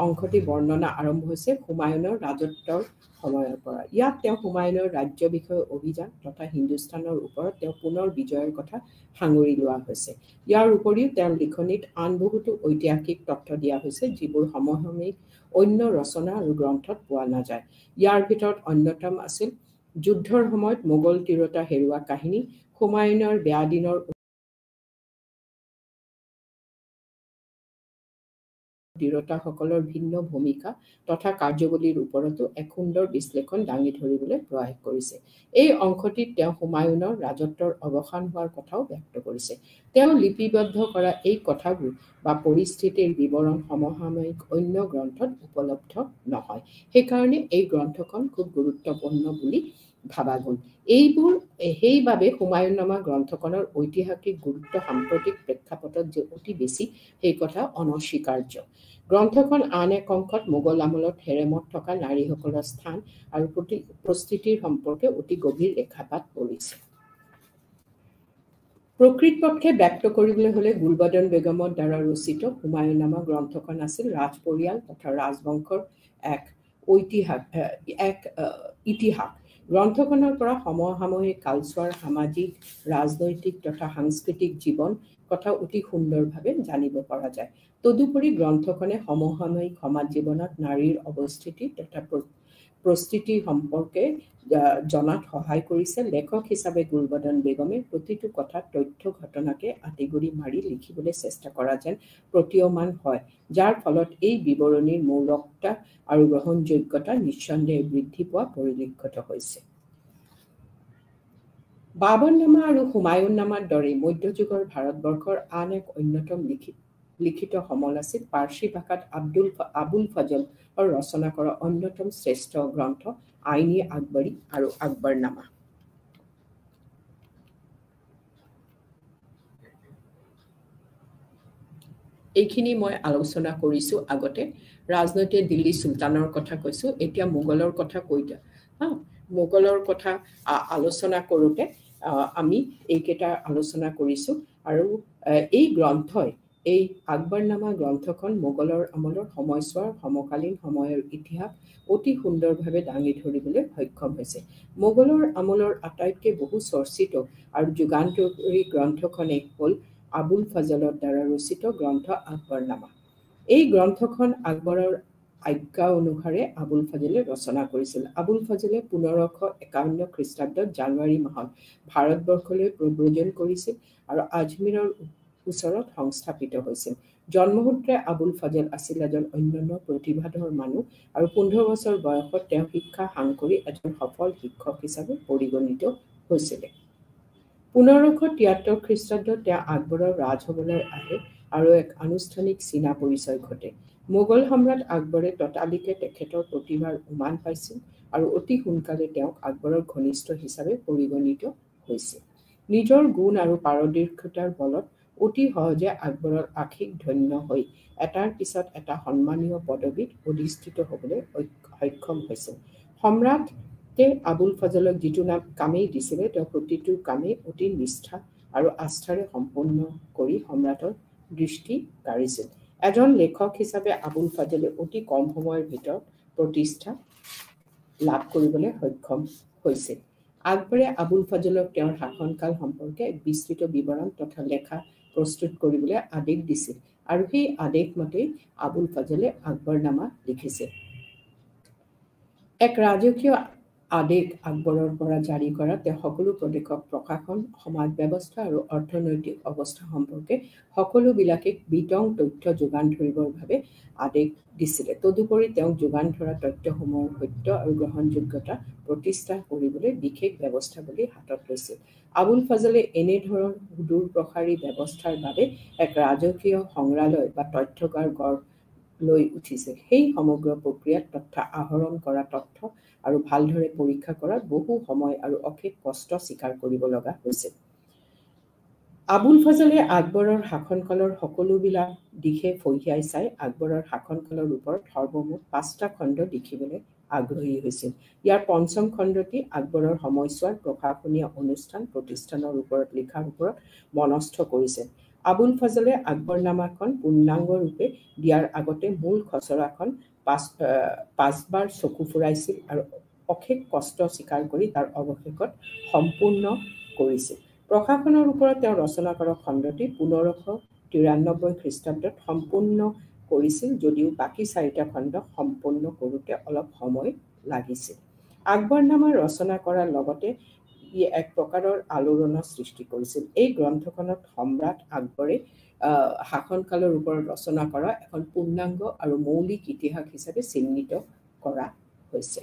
অংশটি বৰ্ণনা আৰম্ভ হৈছে হুমায়ুনৰ ৰাজত্বৰ সময়ৰ পৰা। ইয়াত তেওঁ হুমায়ুনৰ ৰাজ্য বিষয়ক অভিযান তথা হিন্দুস্তানৰ ওপৰত তেওঁ পুনৰ বিজয়ৰ কথা সাঙুৰি লোৱা হৈছে। ইয়াৰ উপৰিও তেওঁৰ লিখনিত আন বহুতো ঐতিহাসিক তথ্য দিয়া হৈছে যিবোৰ সমসাময়িক অন্য ৰচনা আৰু গ্ৰন্থত পোৱা নাযায়। ইয়াৰ ভিতৰত অন্যতম আছিল যুদ্ধৰ সময়ত মোগল তিৰোতা হেৰুৱা কাহিনী, হুমায়ুনৰ বেয়া দিনৰ তিৰোতাসকলৰ ভিন্ন ভূমিকা তথা কাৰ্যৱলীৰ ওপৰতো এক সুন্দৰ বিশ্লেষণ দাঙি ধৰিবলৈ প্ৰয়াস কৰিছে। এই অংশটিত তেওঁ হুমায়ুনৰ ৰাজত্বৰ অৱসান হোৱাৰ কথাও ব্যক্ত কৰিছে। তেওঁ লিপিবদ্ধ কৰা এই কথাবোৰ বা পৰিস্থিতিৰ বিৱৰণ সমসাময়িক অন্য গ্ৰন্থত উপলব্ধ নহয়। সেইকাৰণে এই গ্ৰন্থখন খুব গুৰুত্বপূৰ্ণ বুলি ভাবা গ'ল। সেইবাবে হুমায়ুন নামা গ্ৰন্থখনৰ ঐতিহাসিক গুৰুত্ব সাম্প্ৰতিক প্ৰেক্ষাপটত যে অতি বেছি সেই কথা অনস্বীকাৰ্য। গ্ৰন্থখন আন এক অংশত মোগল আমলত হেৰেমত থকা নাৰীসকলৰ স্থান আৰু পৰিস্থিতিৰ সম্পৰ্কে অতি গভীৰ ৰেখাপাত কৰিছে। প্ৰকৃতপক্ষে ব্যক্ত কৰিবলৈ হ'লে গুলবদন বেগমৰ দ্বাৰা ৰচিত হুমায়ুন নামা গ্ৰন্থখন আছিল ৰাজ পৰিয়াল তথা ৰাজবংশৰ এক ইতিহাস। গ্ৰন্থখনৰ পৰা সমসাময়িক কালচোৱাৰ সামাজিক, ৰাজনৈতিক তথা সাংস্কৃতিক জীৱন কথা অতি সুন্দৰভাৱে জানিব পৰা যায়। তদুপৰি গ্ৰন্থখনে সমসাময়িক সমাজ জীৱনত নাৰীৰ অৱস্থিতি তথা পৰিস্থিতি সম্পৰ্কে জনাত সহায় কৰিছে। লেখক হিচাপে গুলবদন বেগমে প্ৰতিটো কথা তথ্য ঘটনাকে আঁতিগুৰি মাৰি লিখিবলৈ চেষ্টা কৰা যেন প্ৰতীয়মান হয়, যাৰ ফলত এই বিৱৰণীৰ মৌলিকতা আৰু গ্ৰহণযোগ্যতা নিঃসন্দেহে বৃদ্ধি পোৱা পৰিলক্ষিত হৈছে। বাবৰনামা আৰু হুমায়ুন নামাৰ দৰে মধ্যযুগৰ ভাৰতবৰ্ষৰ আন এক অন্যতম লিখিত সমল আছিল পাৰ্চী ভাষাত আবুল ফজলৰ ৰচনা কৰা অন্যতম শ্ৰেষ্ঠ গ্ৰন্থ আইনী আকবৰী আৰু আকবৰনামা। এইখিনি মই আলোচনা কৰিছোঁ আগতে। ৰাজনৈতিক দিল্লী চুলতানৰ কথা কৈছোঁ, এতিয়া মোগলৰ কথা মোগলৰ কথা আলোচনা কৰোঁতে আমি এইকেইটা আলোচনা কৰিছোঁ। আৰু এই গ্ৰন্থই এই আকবৰনামা গ্ৰন্থখন মোগলৰ আমলৰ সময়ছোৱাৰ সমকালীন সময়ৰ ইতিহাস অতি সুন্দৰভাৱে দাঙি ধৰিবলৈ সক্ষম হৈছে। মোগলৰ আমলৰ আটাইতকৈ বহু চৰ্চিত আৰু যুগান্তকাৰী গ্ৰন্থখনেই হ'ল আবুল ফজলৰ দ্বাৰা ৰচিত গ্ৰন্থ আকবৰনামা। এই গ্ৰন্থখন আকবৰৰ আজ্ঞা অনুসাৰে আবুল ফজলে ৰচনা কৰিছিল। আবুল ফজলে 1551 খ্ৰীষ্টাব্দত জানুৱাৰী মাহত ভাৰতবৰ্ষলৈ প্ৰব্ৰজন কৰিছিল আৰু আজমেৰৰ ওচৰত সংস্থাপিত হৈছিল। জন্মসূত্ৰে আবুল ফজল আছিল এজন অনন্য প্ৰতিভাধৰ মানুহ আৰু 15 বছৰ বয়সত তেওঁ শিক্ষা সাং কৰি এজন সফল শিক্ষক হিচাপে পৰিগণিত হৈছিল। 1573 খ্ৰীষ্টাব্দত তেওঁ আকবৰৰ ৰাজভৱনলৈ আহে আৰু এক আনুষ্ঠানিক চীনা পৰিচয় ঘটে। মোগল সম্ৰাট আকবৰে ততালিকে তেখেতৰ প্ৰতিভাৰ উমান পাইছিল আৰু অতি সোনকালে তেওঁক আকবৰৰ ঘনিষ্ঠ হিচাপে পৰিগণিত হৈছিল। নিজৰ গুণ আৰু পাৰদৰ্শিতাৰ বলত অতি সহজে আকবৰৰ আশীষ ধন্য হৈ এটাৰ পিছত এটা সন্মানীয় পদবীত অধিষ্ঠিত হ'বলৈ সক্ষম হৈছিল। সম্ৰাটে আবুল ফজলক যিটো কামেই দিছিলে তেওঁ প্ৰতিটো কামেই অতি নিষ্ঠা আৰু আস্থাৰে সম্পূৰ্ণ কৰি সম্ৰাটৰ দৃষ্টি কাঢ়িছিল। এজন লেখক হিচাপে আবুল ফজলে অতি কম সময়ৰ ভিতৰত প্ৰতিষ্ঠা লাভ কৰিবলৈ সক্ষম হৈছিল। আকবৰে আবুল ফজলক তেওঁৰ শাসনকাল সম্পৰ্কে এক বিস্তৃত বিৱৰণ তথা লেখা প্ৰস্তুত কৰিবলৈ আদেশ দিছিল আৰু সেই আদেশ মতেই আবুল ফজলে আকবৰনামা লিখিছিল। এক ৰাজকীয় আদেশ আকবৰৰ পৰা জাৰি কৰা তেওঁ সকলো প্ৰদেশক প্ৰশাসন, সমাজ ব্যৱস্থা আৰু অৰ্থনৈতিক অৱস্থা সম্পৰ্কে সকলোবিলাকে বিতং তথ্য যোগান ধৰিবৰ বাবে আদেশ দিছিলে। তদুপৰি তেওঁক যোগান ধৰা তথ্যসমূহৰ সত্য আৰু গ্ৰহণযোগ্যতা প্ৰতিষ্ঠা কৰিবলৈ বিশেষ ব্যৱস্থাৱলী হাতত লৈছিল। আবুল ফজলে এনেধৰণৰ সুদূৰ প্ৰসাৰী ব্যৱস্থাৰ বাবে এক ৰাজকীয় সংগ্ৰহালয় বা তথ্যগাৰ গঢ় লৈ উঠিছিল। সেই সমগ্ৰ প্ৰক্ৰিয়াত তথ্য আহৰণ কৰা তথ্য আৰু ভালদৰে পৰীক্ষা কৰাত বহু সময় আৰু অশেষ কষ্ট স্বীকাৰ কৰিব লগা হৈছিল। আবুল ফজলে আকবৰৰ শাসনকালৰ সকলোবিলাক দিশে ফহিয়াই চাই আকবৰৰ শাসনকালৰ ওপৰত সৰ্বমুঠ 5টা খণ্ড লিখিবলৈ আগ্ৰহী হৈছিল। ইয়াৰ পঞ্চম খণ্ডটি আকবৰৰ সময়ছোৱাৰ প্ৰশাসনীয় অনুষ্ঠান প্ৰতিষ্ঠানৰ ওপৰত লিখাৰ ওপৰত মনস্থ কৰিছে। আবুল ফজলে আকবৰনামাখন পূৰ্ণাংগ ৰূপে দিয়াৰ আগতে মূল খচৰাখন 5বাৰ চকু ফুৰাইছিল আৰু অশেষ কষ্ট স্বীকাৰ কৰি তাৰ অৱশেষত সম্পূৰ্ণ কৰিছিল। প্ৰশাসনৰ ওপৰত তেওঁ ৰচনা কৰা খণ্ডটি 1593 খ্ৰীষ্টাব্দত সম্পূৰ্ণ কৰিছিল, যদিও বাকী 4টা খণ্ড সম্পূৰ্ণ কৰোঁতে অলপ সময় লাগিছিল। আকবৰনামা ৰচনা কৰাৰ লগতে ই এক প্ৰকাৰৰ আলোড়নৰ সৃষ্টি কৰিছিল। এই গ্ৰন্থখনত সম্ৰাট আকবৰে শাসনকালৰ ওপৰত ৰচনা কৰা এখন পূৰ্ণাংগ আৰু মৌলিক ইতিহাস হিচাপে চিহ্নিত কৰা হৈছে।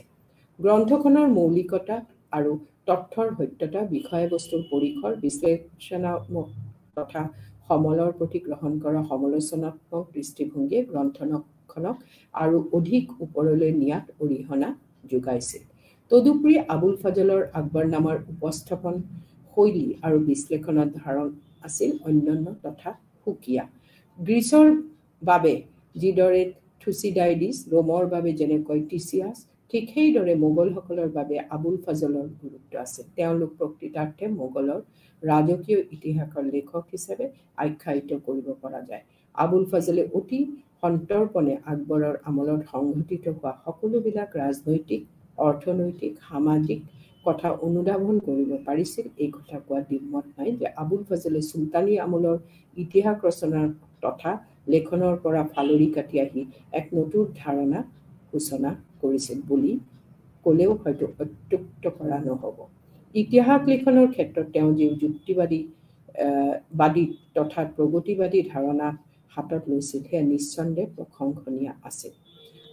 গ্ৰন্থখনৰ মৌলিকতা আৰু তথ্যৰ সত্যতা, বিষয়বস্তুৰ পৰিসৰ, বিশ্লেষণাত্মক তথা সমলৰ প্ৰতি গ্ৰহণ কৰা সমালোচনাত্মক দৃষ্টিভংগীয়ে গ্ৰন্থখনক আৰু অধিক ওপৰলৈ নিয়াত অৰিহণা যোগাইছিল। তদুপৰি আবুল ফজলৰ আকবৰনামাৰ উপস্থাপন শৈলী আৰু বিশ্লেষণৰ ধাৰণ আছিল অন্যান্য তথা সুকীয়া। গ্ৰীচৰ বাবে যিদৰে থুচিডাইডিছ, ৰোমৰ বাবে যেনেকৈ টিচিয়াছ, ঠিক সেইদৰে মোগলসকলৰ বাবে আবুল ফজলৰ গুৰুত্ব আছিল। তেওঁলোক প্ৰকৃতাৰ্থে মোগলৰ ৰাজকীয় ইতিহাসৰ লেখক হিচাপে আখ্যায়িত কৰিব পৰা যায়। আবুল ফজলে অতি সন্তৰ্পণে আকবৰৰ আমলত সংঘটিত হোৱা সকলোবিলাক ৰাজনৈতিক, অৰ্থনৈতিক, সামাজিক কথা অনুধাৱন কৰিব পাৰিছিল। এই কথা কোৱা দ্বিমত নাই যে আবুল ফজলে চুলতানী আমলৰ ইতিহাস ৰচনা তথা লেখনৰ পৰা ফালৰি কাটি আহি এক নতুন ধাৰণা সূচনা কৰিছিল বুলি ক'লেও হয়তো অত্যুক্ত কৰা নহ'ব। ইতিহাস লিখনৰ ক্ষেত্ৰত তেওঁ যি যুক্তিবাদী তথা প্ৰগতিবাদী ধাৰণা হাতত লৈছিল সেয়া নিঃসন্দেহে প্ৰশংসনীয় আছিল।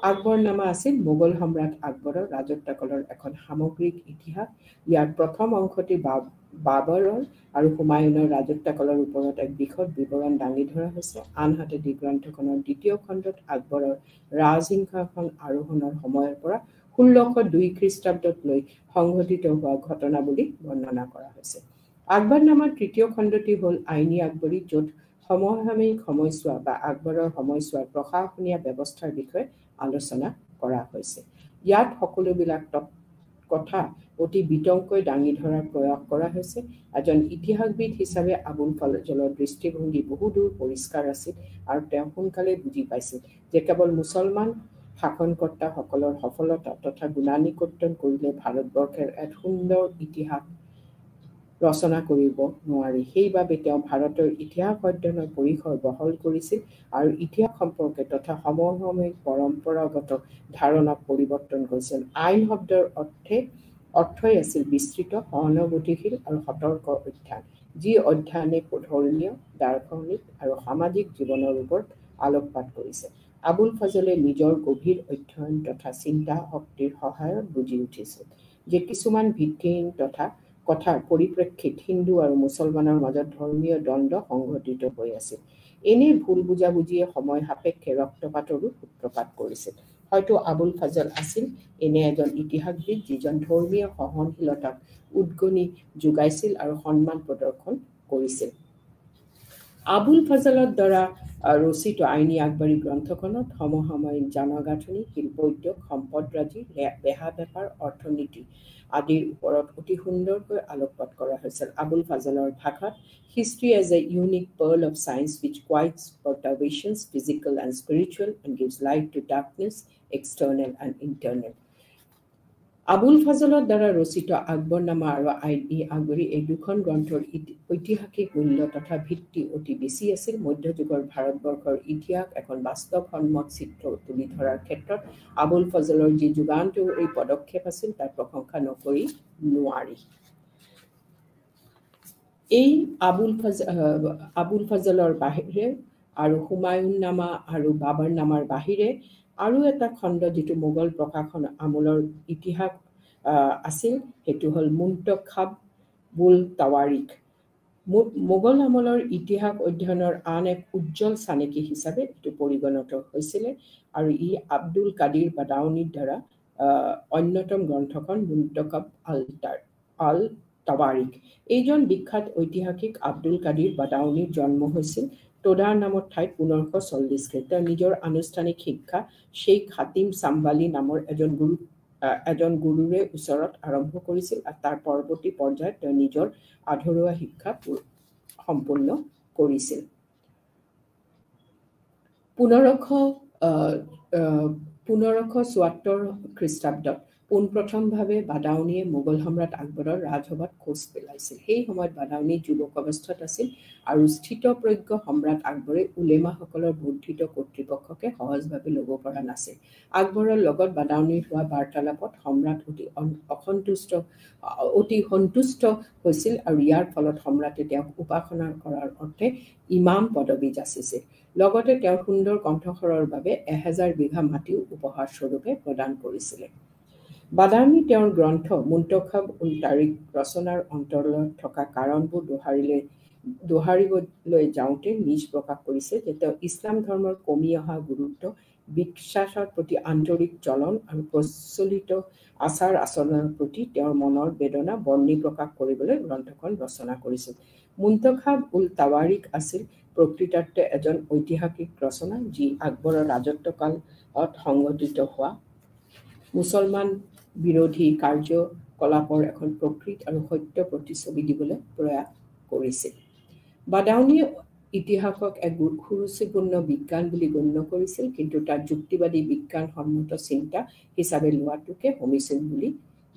আকবৰনামা আছিল মোগল সম্ৰাট আকবৰৰ ৰাজত্বকালৰ এখন সামগ্ৰিক ইতিহাস। ইয়াৰ প্ৰথম অংশটি বাবৰৰ আৰু হুমায়ুনৰ ৰাজত্বকালৰ ওপৰত এক বিশদ বিৱৰণ দাঙি ধৰা হৈছে। আনহাতে গ্ৰন্থখনৰ দ্বিতীয় খণ্ডত আকবৰৰ ৰাজসিংহাসন আৰোহণৰ সময়ৰ পৰা 1602 খ্ৰীষ্টাব্দত লৈ সংঘটিত হোৱা ঘটনাৱলী বৰ্ণনা কৰা হৈছে। আকবৰনামাৰ তৃতীয় খণ্ডটি হ'ল আইনী আকবৰী, য'ত সমসাময়িক সময়ছোৱা বা আকবৰৰ সময়ছোৱাৰ প্ৰশাসনীয় ব্যৱস্থাৰ বিষয়ে আলোচনা কৰা হৈছে। ইয়াত সকলোবিলাক কথা অতি বিতংকৈ দাঙি ধৰাৰ প্ৰয়াস কৰা হৈছে। এজন ইতিহাসবিদ হিচাপে আবুল ফজলৰ দৃষ্টিভংগী বহুদূৰ পৰিষ্কাৰ আছিল আৰু তেওঁ সোনকালে বুজি পাইছিল যে কেৱল মুছলমান শাসনকৰ্তাসকলৰ সফলতা তথা গুণানুকীৰ্তন কৰিলে ভাৰতবৰ্ষৰ এক সুন্দৰ ইতিহাস ৰচনা কৰিব নোৱাৰি। সেইবাবে তেওঁ ভাৰতৰ ইতিহাস অধ্যয়নৰ পৰিসৰ বহল কৰিছিল আৰু ইতিহাস সম্পৰ্কে তথা সমসাময়িক পৰম্পৰাগত ধাৰণাক পৰিৱৰ্তন কৰিছিল। আইন শব্দৰ অৰ্থই আছিল বিস্তৃত, সহানুভূতিশীল আৰু সতৰ্ক অধ্যয়ন, যি অধ্যয়নে ধৰ্মীয়, দাৰ্শনিক আৰু সামাজিক জীৱনৰ ওপৰত আলোকপাত কৰিছে। আবুল ফজলে নিজৰ গভীৰ অধ্যয়ন তথা চিন্তা শক্তিৰ সহায়ত বুজি উঠিছিল যে কিছুমান ভিত্তিহীন কথাৰ পৰিপ্ৰেক্ষিত হিন্দু আৰু মুছলমানৰ মাজত ধৰ্মীয় দ্বন্দ্ব সংঘটিত হৈ আছিল। এনে ভুল বুজাবুজিয়ে সময় সাপেক্ষে ৰক্তপাতৰো সূত্ৰপাত কৰিছিল। হয়তো আবুল ফজল আছিল এনে এজন ইতিহাসবিদ যিজন ধৰ্মীয় সহনশীলতাক উদগনি যোগাইছিল আৰু সন্মান প্ৰদৰ্শন কৰিছিল। আবুল ফজলৰ দ্বাৰা ৰচিত আইনী আকবৰী গ্ৰন্থখনত সমসাময়িক জনগাঁথনি, শিল্প উদ্যোগ, সম্পদৰাজি, বেহা বেপাৰ, অৰ্থনীতি আদিৰ ওপৰত অতি সুন্দৰকৈ আলোকপাত কৰা হৈছিল। আবুল ফজলৰ ভাষাত history as a unique pearl of science which quiets perturbations, physical and spiritual, and gives light to darkness, external and internal. Abul ফজলৰ দ্বাৰা ৰচিত আকবৰনামা আৰু আইনী আকবৰী এই দুখন গ্ৰন্থৰ ঐতিহাসিক মূল্য তথা ভিত্তি অতি বেছি আছিল। মধ্যযুগৰ ভাৰতবৰ্ষৰ ইতিহাস এখন বাস্তৱসন্মত চিত্ৰ তুলি ধৰাৰ ক্ষেত্ৰত আবুল ফজলৰ যি যুগান্তকাৰী পদক্ষেপ আছিল তাৰ প্ৰশংসা নকৰি নোৱাৰি। এই আবুল ফজলৰ বাহিৰে আৰু হুমায়ুননামা আৰু বাবৰনামাৰ বাহিৰে আৰু এটা খণ্ড যিটো মোগল প্ৰশাসন আমলৰ ইতিহাস আছিল সেইটো হ'ল মুন্তাখাবুল তাৱাৰিখ। মোগল আমলৰ ইতিহাস অধ্যয়নৰ আন এক উজ্জ্বল চানেকি হিচাপে এইটো পৰিগণিত হৈছিলে আৰু ই আব্দুল কাদিৰ বাদাউনিৰ দ্বাৰা অন্যতম গ্ৰন্থখন মুন্তাখাব আল তাৱাৰিক এইজন বিখ্যাত ঐতিহাসিক আব্দুল কাদিৰ বাদাউনিৰ জন্ম হৈছিল তোডাৰ নামৰ ঠাইত 1540 খ্ৰীষ্টাব্দত নিজৰ আনুষ্ঠানিক শিক্ষা শেখ হাতিম চাম্বালি নামৰ এজন গুৰুৰে ওচৰত আৰম্ভ কৰিছিল আৰু তাৰ পৰৱৰ্তী পৰ্যায়ত তেওঁ নিজৰ আধৰুৱা শিক্ষা সম্পূৰ্ণ কৰিছিল 1574 খ্ৰীষ্টাব্দত পোনপ্ৰথমভাৱে বাদাউনিয়ে মোগল সম্ৰাট আকবৰৰ ৰাজসভাত খোজ পেলাইছিল সেই সময়ত বাদাউনি যুৱক অৱস্থাত আছিল আৰু স্থিতপ্ৰজ্ঞ সম্ৰাট আকবৰে উলেমাসকলৰ বৰ্ধিত কৰ্তৃপক্ষকে সহজভাৱে ল'ব পৰা নাছিল আকবৰৰ লগত বাদাউনিৰ হোৱা বাৰ্তালাপত সম্ৰাট অতি সন্তুষ্ট হৈছিল আৰু ইয়াৰ ফলত সম্ৰাটে তেওঁক উপাসনা কৰাৰ অৰ্থে ইমাম পদবী যাচিছিল লগতে তেওঁৰ সুন্দৰ কণ্ঠস্বৰৰ বাবে 1000 বিঘা মাটিও উপহাৰ স্বৰূপে প্ৰদান কৰিছিল বাদাউনি তেওঁৰ গ্ৰন্থ মুন্তখাব উল তাৰিখ ৰচনাৰ অন্তৰ্গত থকা কাৰণবোৰ দোহাৰিবলৈ যাওঁতে নিজ প্ৰকাশ কৰিছে যে তেওঁ ইছলাম ধৰ্মৰ কমি অহা গুৰুত্ব বিশ্বাসৰ প্ৰতি আন্তৰিক জ্বলন আৰু প্ৰচলিত আচাৰ আচৰণৰ প্ৰতি তেওঁৰ মনৰ বেদনা বৰ্ণি প্ৰকাশ কৰিবলৈ গ্ৰন্থখন ৰচনা কৰিছিল মুন্তখাব উল তাৱাৰিক আছিল প্ৰকৃতাৰ্থে এজন ঐতিহাসিক ৰচনা যি আকবৰৰ ৰাজত্বকালত সংঘটিত হোৱা মুছলমান বিৰোধী কাৰ্যকলাপৰ এখন প্ৰকৃত আৰু সত্য প্ৰতিচ্ছবি দিবলৈ প্ৰয়াস কৰিছিল বাদাউনিয়ে ইতিহাসক এক সুৰুচিপূৰ্ণ বিজ্ঞান বুলি গণ্য কৰিছিল কিন্তু তাৰ যুক্তিবাদী বিজ্ঞানসন্মত চিন্তা হিচাপে লোৱাটোকে সমীচীন বুলি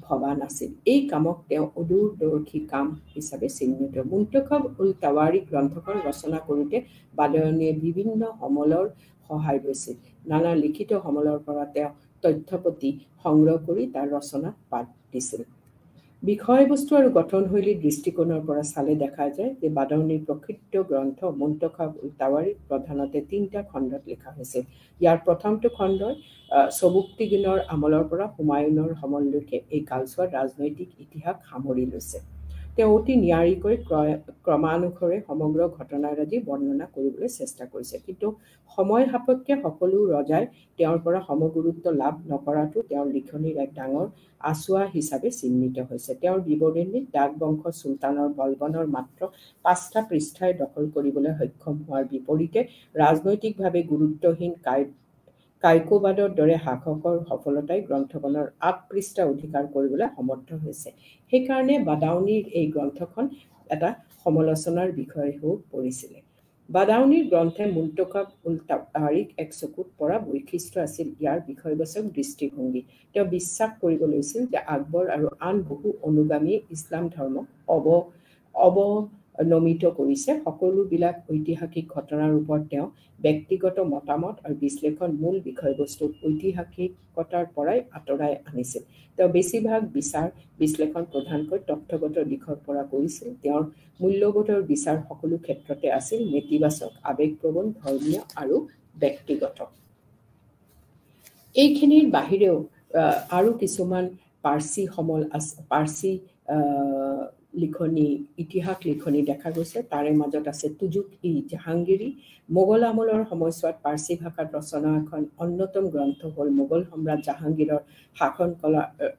ভবা নাছিল এই কামক তেওঁ অদূৰদৰ্শী কাম হিচাপে চিহ্নিত মুন্তখাব উল তাৱাৰিক গ্ৰন্থখন ৰচনা কৰোঁতে বাদাউনিয়ে বিভিন্ন সমলৰ সহায় লৈছিল নানা লিখিত সমলৰ পৰা তেওঁ তথ্যপতি সংগ্ৰহ কৰি তাৰ ৰচনাত পাত দিছিল বিষয়বস্তু আৰু গঠনশৈলীৰ দৃষ্টিকোণৰ পৰা চালে দেখা যায় যে বাদাউনিৰ প্ৰকৃত গ্ৰন্থ মুন্তখাব উল তাৱাৰিক প্ৰধানতে 3টা খণ্ডত লিখা হৈছে ইয়াৰ প্ৰথমটো খণ্ডই চবুক্তিগিনৰ আমলৰ পৰা হুমায়ুনৰ সমললৈকে এই কালছোৱাৰ ৰাজনৈতিক ইতিহাস সামৰি লৈছে তেওঁ অতি নিয়াৰিকৈ ক্ৰমানুসাৰে সমগ্ৰ ঘটনাৰাজি বৰ্ণনা কৰিবলৈ চেষ্টা কৰিছে কিন্তু সময় সাপেক্ষে সকলো ৰজাই তেওঁৰ পৰা সমগুৰুত্ব লাভ নকৰাটো তেওঁৰ লিখনিৰ এক ডাঙৰ আচুৱা হিচাপে চিহ্নিত হৈছে তেওঁৰ বিৱৰণীত ডাকবংশ চুলতানৰ বলবনৰ মাত্ৰ 5টা পৃষ্ঠাই দখল কৰিবলৈ সক্ষম হোৱাৰ বিপৰীতে ৰাজনৈতিকভাৱে গুৰুত্বহীন কাইকোবাদৰ দৰে শাসকৰ সফলতাই গ্ৰন্থখনৰ 8 পৃষ্ঠা অধিকাৰ কৰিবলৈ সমৰ্থ হৈছে সেইকাৰণে বাদাউনিৰ এই গ্ৰন্থখন এটা সমালোচনাৰ বিষয় হৈ পৰিছিল বাদাউনিৰ গ্ৰন্থে মুন্তখাব উল তাৱাৰিক এক চকুত পৰা বৈশিষ্ট্য আছিল ইয়াৰ বিষয়বস্তু দৃষ্টিভংগী তেওঁ বিশ্বাস কৰিব লৈছিল যে আকবৰ আৰু আন বহু অনুগামী ইছলাম ধৰ্মক অৱনমিত কৰিছে সকলোবিলাক ঐতিহাসিক ঘটনাৰ ওপৰত তেওঁ ব্যক্তিগত মতামত আৰু বিশ্লেষণ মূল বিষয়বস্তুত ঐতিহাসিকতাৰ পৰাই আঁতৰাই আনিছিল তেওঁ বেছিভাগ বিচাৰ বিশ্লেষণ প্ৰধানকৈ তথ্যগত দিশৰ পৰা কৰিছিল তেওঁৰ মূল্যবোধৰ বিচাৰ সকলো ক্ষেত্ৰতে আছিল নেতিবাচক আৱেগপ্ৰবণ ধৰ্মীয় আৰু ব্যক্তিগত এইখিনিৰ বাহিৰেও আৰু কিছুমান পাৰ্চী লিখনি ইতিহাস লিখনি দেখা গৈছে তাৰে মাজত আছে তুজুক-ই-জাহাংগীৰী মোগল আমলৰ সময়ছোৱাত পাৰ্চী ভাষাত ৰচনা এখন অন্যতম গ্ৰন্থ হ'ল মোগল সম্ৰাট জাহাংগীৰৰ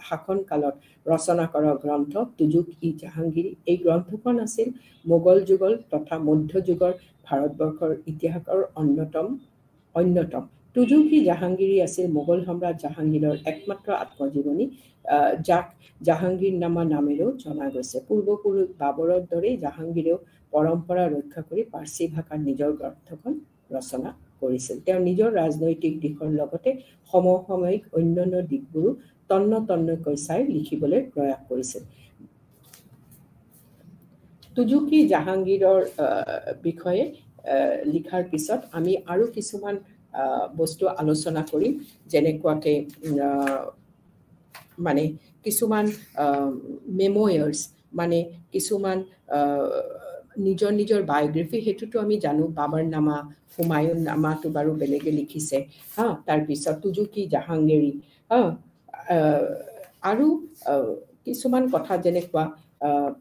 শাসনকালত ৰচনা কৰা গ্ৰন্থ তুজুক-ই-জাহাংগীৰী এই গ্ৰন্থখন আছিল মোগল যুগল তথা মধ্যযুগৰ ভাৰতবৰ্ষৰ ইতিহাসৰ অন্যতম তুজুক-ই-জাহাংগীৰী আছিল মোগল সম্ৰাট জাহাংগীৰৰ একমাত্ৰ আত্মজীৱনী যাক জাহাংগীৰনামা নামেৰেও জনা গৈছে পূৰ্বপুৰুষ বাবৰৰ দৰেই জাহাংগীৰেও পৰম্পৰা ৰক্ষা কৰি পাৰ্চী ভাষাত নিজৰ গ্ৰন্থখন ৰচনা কৰিছিল তেওঁ নিজৰ ৰাজনৈতিক দিশৰ লগতে সমসাময়িক অন্যান্য দিশবোৰো তন্নতন্নকৈ চাই লিখিবলৈ প্ৰয়াস কৰিছিল তুজুক-ই-জাহাংগীৰৰ বিষয়ে লিখাৰ পিছত আমি আৰু কিছুমান বস্তু আলোচনা কৰিম যেনেকুৱাকে মানে কিছুমান মেমোয়াৰ্স মানে কিছুমান নিজৰ বায়োগ্ৰাফি হেতুটো আমি জানো বাবৰ নামা হুমায়ুন নামাটো বাৰু বেলেগে লিখিছে তাৰ পিছত তুজুক-ই-জাহাংগীৰী আৰু কিছুমান কথা যেনেকুৱা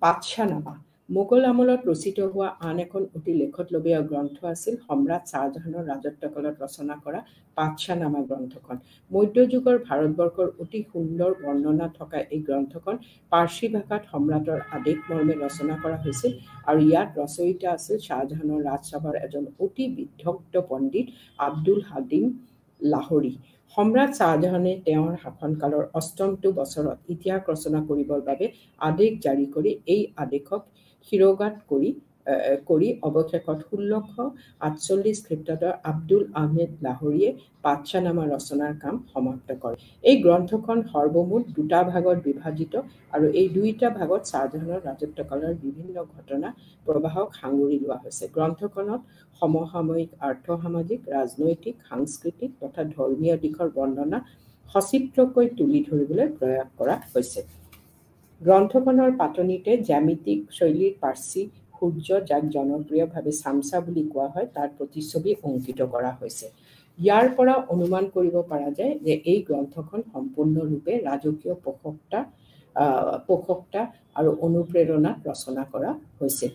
পাতশাহ নামা মোগল আমলত ৰচিত হোৱা আন এখন অতি লেখতলবীয়া গ্ৰন্থ আছিল সম্ৰাট শ্বাহজাহানৰ ৰাজত্বকালত ৰচনা কৰা পাতশ্বাহ নামা গ্ৰন্থখন। মধ্যযুগৰ ভাৰতবৰ্ষৰ অতি সুন্দৰ বৰ্ণনা থকা এই গ্ৰন্থখন পাৰ্চী ভাষাত সম্ৰাটৰ আদেশ মৰ্মে ৰচনা কৰা হৈছিল আৰু ইয়াত ৰচয়িতা আছিল শ্বাহজাহানৰ ৰাজসভাৰ এজন অতি বিদগ্ধ পণ্ডিত আব্দুল হালিম লাহোৰী। সম্ৰাট শ্বাহজাহানে তেওঁৰ শাসনকালৰ অষ্টমটো বছৰত ইতিহাস ৰচনা কৰিবৰ বাবে আদেশ জাৰি কৰি এই আদেশক শিৰোগাত কৰি অৱশেষত 1648 খ্ৰীষ্টাব্দত আব্দুল আহমেদ লাহোৰীয়ে পাতশ্বাহ নামা ৰচনাৰ কাম সমাপ্ত কৰে। এই গ্ৰন্থখন সৰ্বমুঠ দুটা ভাগত বিভাজিত আৰু এই দুইটা ভাগত শ্বাহজাহানৰ ৰাজত্বকালৰ বিভিন্ন ঘটনা প্ৰবাহক সাঙুৰি লোৱা হৈছে। গ্ৰন্থখনত সমসাময়িক আৰ্থ-সামাজিক, ৰাজনৈতিক, সাংস্কৃতিক তথা ধৰ্মীয় দিশৰ বৰ্ণনা সচিত্ৰকৈ তুলি ধৰিবলৈ প্ৰয়াস কৰা হৈছে। গ্ৰন্থখনৰ পাতনিতে জ্যামিতিক শৈলীৰ পাৰ্চী সূৰ্য, যাক জনপ্ৰিয়ভাৱে চামচা বুলি কোৱা হয়, তাৰ প্ৰতিচ্ছবি অংকিত কৰা হৈছে। ইয়াৰ পৰা অনুমান কৰিব পৰা যায় যে এই গ্ৰন্থখন সম্পূৰ্ণৰূপে ৰাজকীয় পোষকতা আৰু অনুপ্ৰেৰণাত ৰচনা কৰা হৈছিল।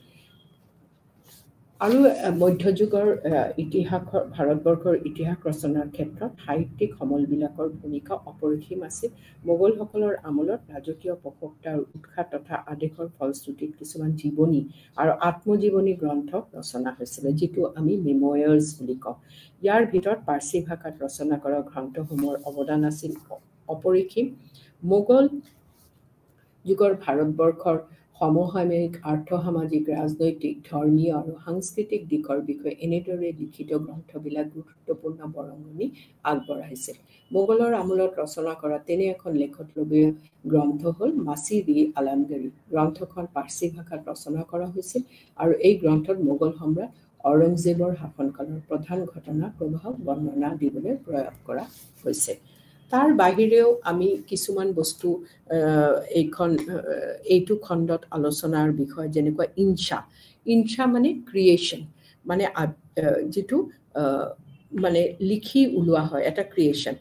আৰু মধ্যযুগৰ ভাৰতবৰ্ষৰ ইতিহাস ৰচনাৰ ক্ষেত্ৰত সাহিত্যিক সমলবিলাকৰ ভূমিকা অপৰিসীম আছিল। মোগলসকলৰ আমলত ৰাজকীয় পোষকতা আৰু উৎসাহ তথা আদেশৰ ফলশ্ৰুতিত কিছুমান জীৱনী আৰু আত্মজীৱনী গ্ৰন্থ ৰচনা হৈছিলে, যিটো আমি মেময়াৰ্ছ বুলি কওঁ। ইয়াৰ ভিতৰত পাৰ্চী ভাষাত ৰচনা কৰা গ্ৰন্থসমূহৰ অৱদান আছিল অপৰিসীম। মোগল যুগৰ ভাৰতবৰ্ষৰ সমসাময়িক আৰ্থ-সামাজিক, ৰাজনৈতিক, ধৰ্মীয় আৰু সাংস্কৃতিক দিশৰ বিষয়ে এনেদৰে লিখিত গ্ৰন্থবিলাক গুৰুত্বপূৰ্ণ বৰঙণি আগবঢ়াইছিল। মোগলৰ আমলত ৰচনা কৰা তেনে এখন লেখতলবীয়া গ্ৰন্থ হ'ল মাছিৰ-ই-আলমগীৰ। গ্ৰন্থখন পাৰ্চী ভাষাত ৰচনা কৰা হৈছিল আৰু এই গ্ৰন্থত মোগল সম্ৰাট ঔৰংজেবৰ শাসনকালৰ প্ৰধান ঘটনা প্ৰবাহক বৰ্ণনা দিবলৈ প্ৰয়াস কৰা হৈছে। তাৰ বাহিৰেও আমি কিছুমান বস্তু এইটো খণ্ডত আলোচনাৰ বিষয়, যেনেকুৱা ইনচা মানে ক্ৰিয়েশ্যন, মানে যিটো মানে লিখি ওলোৱা হয়, এটা ক্ৰিয়েশ্যন।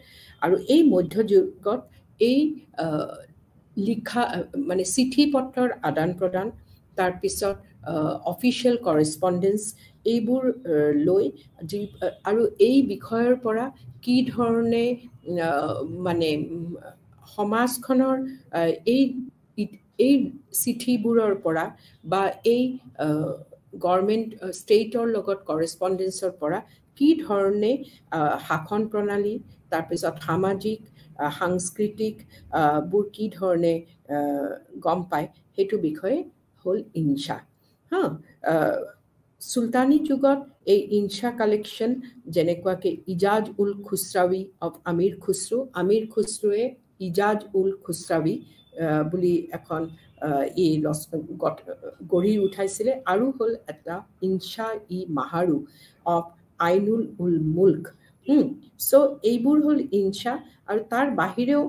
আৰু এই মধ্যযুগত এই লিখা মানে চিঠি পত্ৰৰ আদান প্ৰদান, তাৰপিছত অফিচিয়েল কৰেছপণ্ডেঞ্চ, এইবোৰ লৈ আৰু এই বিষয়ৰ পৰা কি ধৰণে মানে সমাজখনৰ এই চিঠিবোৰৰ পৰা বা এই গভৰ্ণমেণ্ট ষ্টেটৰ লগত কৰেছপণ্ডেঞ্চৰ পৰা কি ধৰণে শাসন প্ৰণালী, তাৰপিছত সামাজিক, সাংস্কৃতিক বোৰ কি ধৰণে গম পায়, সেইটো বিষয়ে হ'ল ইনচা। চুলতানী যুগত এই ইনচা কালেকশ্যন, যেনেকুৱাকৈ ইজাজ-উল-খুছৰাৱী অফ আমিৰ খুছৰুৱে ইজাজ-উল-খুছৰাৱী বুলি এখন গঢ়ি উঠাইছিলে, আৰু হ'ল এটা ইনচা-ই-মাহাৰু অফ আইনুল-উল-মুল্ক। এইবোৰ হ'ল ইনচা। আৰু তাৰ বাহিৰেও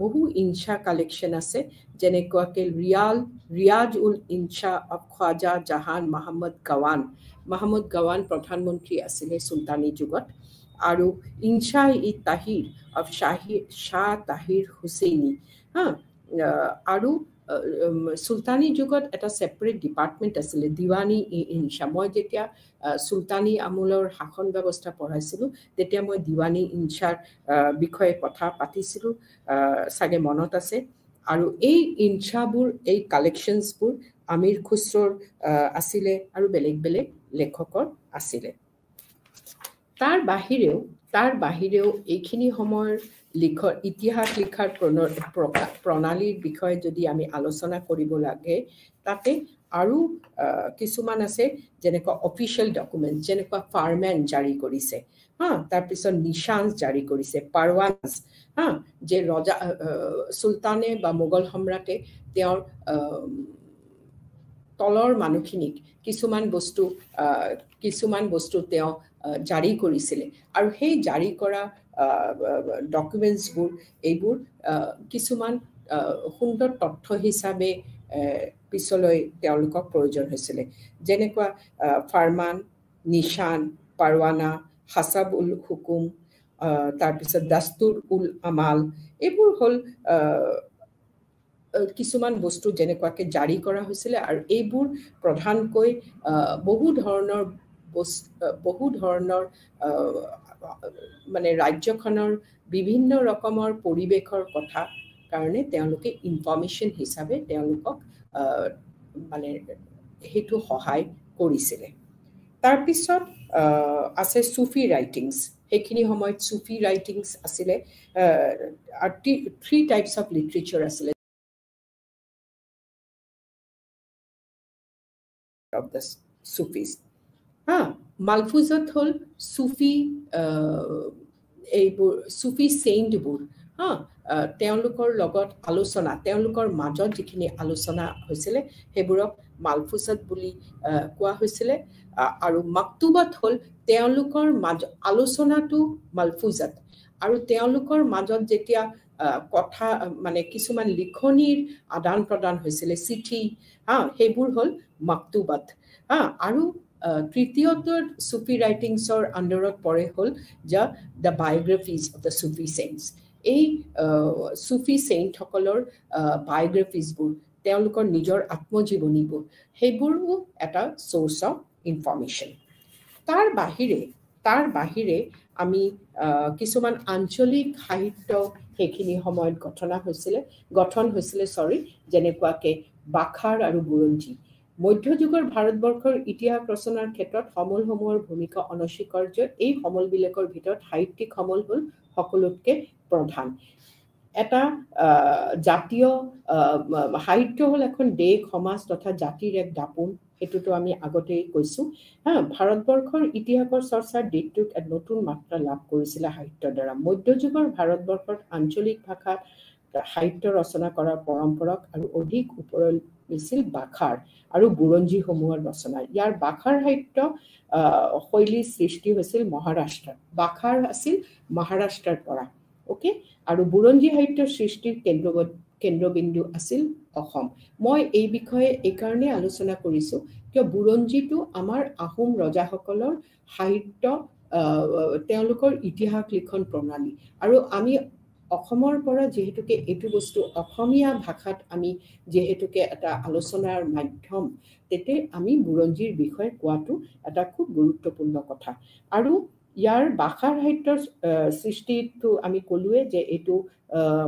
বহু ইনচা কালেকশ্যন আছে, যেনেকুৱাকৈ ৰিয়াজ-উল-ইনচা অফ খাজা জাহান মাহমুদ গাৱান প্ৰধানমন্ত্ৰী আছিলে চুলতানী যুগত। আৰু ইনচা-ই-তাহিৰ অফ শ্বাহ তাহিৰ হুছেইনী। আৰু চুলতানী যুগত এটা ছেপাৰেট ডিপাৰ্টমেণ্ট আছিলে, দিৱানী-ই-ইনচা। মই যেতিয়া চুলতানী আমলৰ শাসন ব্যৱস্থা পঢ়াইছিলোঁ, তেতিয়া মই দিৱানী-ইনচাৰ বিষয়ে কথা পাতিছিলোঁ, চাগে মনত আছে। আৰু এই ইনচাবোৰ, এই কালেকশ্যনছবোৰ আমিৰ খুছৰৰ আছিলে আৰু বেলেগ বেলেগ লেখকৰ আছিলে। তাৰ বাহিৰেও এইখিনি সময়ৰ ইতিহাস লিখাৰ প্ৰণালীৰ বিষয়ে যদি আমি আলোচনা কৰিব লাগে, তাতে আৰু কিছুমান আছে, যেনেকুৱা অফিচিয়েল ডকুমেণ্ট, যেনেকুৱা ফাৰমেন জাৰি কৰিছে, তাৰপিছত নিশান জাৰি কৰিছে, পাৰৱানাছ, যে ৰজা চুলতানে বা মোগল সম্ৰাটে তেওঁৰ তলৰ মানুহখিনিক কিছুমান বস্তু তেওঁ জাৰি কৰিছিলে। আৰু সেই জাৰি কৰা ডকুমেণ্টছবোৰ, এইবোৰ কিছুমান সুন্দৰ তথ্য হিচাপে পিছলৈ তেওঁলোকক প্ৰয়োজন হৈছিলে, যেনেকুৱা ফাৰমান, নিশান, পাৰৱানা, হাছাব-উল-হুকুম, তাৰপিছত দাস্তুৰ-উল-আমাল। এইবোৰ হ'ল কিছুমান বস্তু যেনেকুৱাকৈ জাৰি কৰা হৈছিলে আৰু এইবোৰ প্ৰধানকৈ বহু ধৰণৰ মানে ৰাজ্যখনৰ বিভিন্ন ৰকমৰ পৰিৱেশৰ কথা কাৰণে তেওঁলোকে ইনফৰমেশ্যন হিচাপে তেওঁলোকক মানে সেইটো সহায় কৰিছিলে তাৰপিছত আছে সুফি ৰাইটিংছ সেইখিনি সময়ত সুফি ৰাইটিংছ আছিলে থ্ৰী টাইপছ অফ লিটাৰেচাৰ আছিলে of the Sufis. মালফুজত হ'ল সুফি এইবোৰ সুফি চেইণ্টবোৰ তেওঁলোকৰ লগত আলোচনা তেওঁলোকৰ মাজত যিখিনি আলোচনা হৈছিলে সেইবোৰক মালফুজত বুলি কোৱা হৈছিলে আৰু মাকতুবত হ'ল তেওঁলোকৰ মাজত আলোচনাটো মালফুজত আৰু তেওঁলোকৰ মাজত যেতিয়া কথা মানে কিছুমান লিখনিৰ আদান প্ৰদান হৈছিলে চিঠি সেইবোৰ হ'ল মাকতুবাত আৰু তৃতীয়টো সুফি ৰাইটিংছৰ আণ্ডাৰত পৰে হ'ল দ্য বায়োগ্ৰাফিজ অফ দ্য সুফি চেইণ্টছ এই সুফি চেইণ্টসকলৰ বায়োগ্ৰাফিজবোৰ তেওঁলোকৰ নিজৰ আত্মজীৱনীবোৰ সেইবোৰো এটা চ'ৰ্চ অফ ইনফৰমেশ্যন তাৰ বাহিৰে আমি কিছুমান আঞ্চলিক সাহিত্য সেইখিনি সময়ত গঠন হৈছিলে যেনেকুৱাকৈ বাখাৰ আৰু বুৰঞ্জী মধ্যযুগৰ ভাৰতবৰ্ষৰ ইতিহাস ৰচনাৰ ক্ষেত্ৰত সমলসমূহৰ ভূমিকা অনস্বীকাৰ্য এই সমলবিলাকৰ ভিতৰত সাহিত্যিক সমল হ'ল সকলোতকৈ প্ৰধান এটা জাতীয় সাহিত্য হ'ল এখন দেশ সমাজ তথা জাতিৰ এক দাপোন সেইটোতো আমি আগতেই কৈছোঁ ভাৰতবৰ্ষৰ ইতিহাসৰ চৰ্চাৰ দিশটোক এক নতুন মাত্ৰা লাভ কৰিছিলে সাহিত্যৰ দ্বাৰা মধ্যযুগৰ ভাৰতবৰ্ষত আঞ্চলিক ভাষাত সাহিত্য ৰচনা কৰাৰ পৰম্পৰাক আৰু অধিক ওপৰলৈ নিছিল বাখাৰ আৰু বুৰঞ্জীসমূহৰ ৰচনা ইয়াৰ বাখাৰ সাহিত্য শৈলীৰ সৃষ্টি হৈছিল মহাৰাষ্ট্ৰত বাখাৰ আছিল মহাৰাষ্ট্ৰৰ পৰা ওকে আৰু বুৰঞ্জী সাহিত্যৰ সৃষ্টিৰ কেন্দ্ৰবিন্দু আছিল অসম মই এই বিষয়ে এইকাৰণে আলোচনা কৰিছোঁ কিয় বুৰঞ্জীটো আমাৰ আহোম ৰজাসকলৰ সাহিত্য তেওঁলোকৰ ইতিহাস লিখন প্ৰণালী আৰু আমি অসমৰ পৰা যেহেতুকে এইটো বস্তু অসমীয়া ভাষাত আমি যেহেতুকে এটা আলোচনাৰ মাধ্যম তেতে আমি বুৰঞ্জীৰ বিষয়ে কোৱাটো এটা খুব গুৰুত্বপূৰ্ণ কথা আৰু ইয়াৰ বাখাৰ সাহিত্যৰ সৃষ্টিটো আমি ক'লোৱে যে এইটো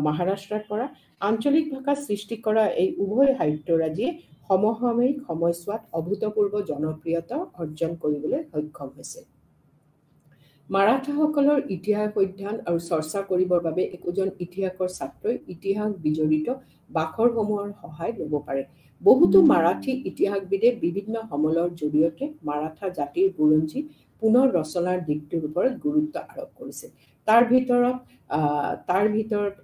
মহাৰাষ্ট্ৰৰ পৰা আঞ্চলিক ভাষা সৃষ্টি কৰা এই উভয় সাহিত্যৰাজিয়ে সমসাময়িক সময়ছোৱাত অভূতপূৰ্ব জনপ্ৰিয়তা অৰ্জন কৰিবলৈ সক্ষম হৈছিল মাৰাঠাসকলৰ ইতিহাস অধ্যয়ন আৰু চৰ্চা কৰিবৰ বাবে একোজন ইতিহাসৰ ছাত্ৰই ইতিহাস বিজড়িত বাখৰসমূহৰ সহায় ল'ব পাৰে বহুতো মাৰাঠী ইতিহাসবিদে বিভিন্ন সমলৰ জৰিয়তে মাৰাঠা জাতিৰ বুৰঞ্জী পুনৰ ৰচনাৰ দিশটোৰ ওপৰত গুৰুত্ব আৰোপ কৰিছে তাৰ ভিতৰত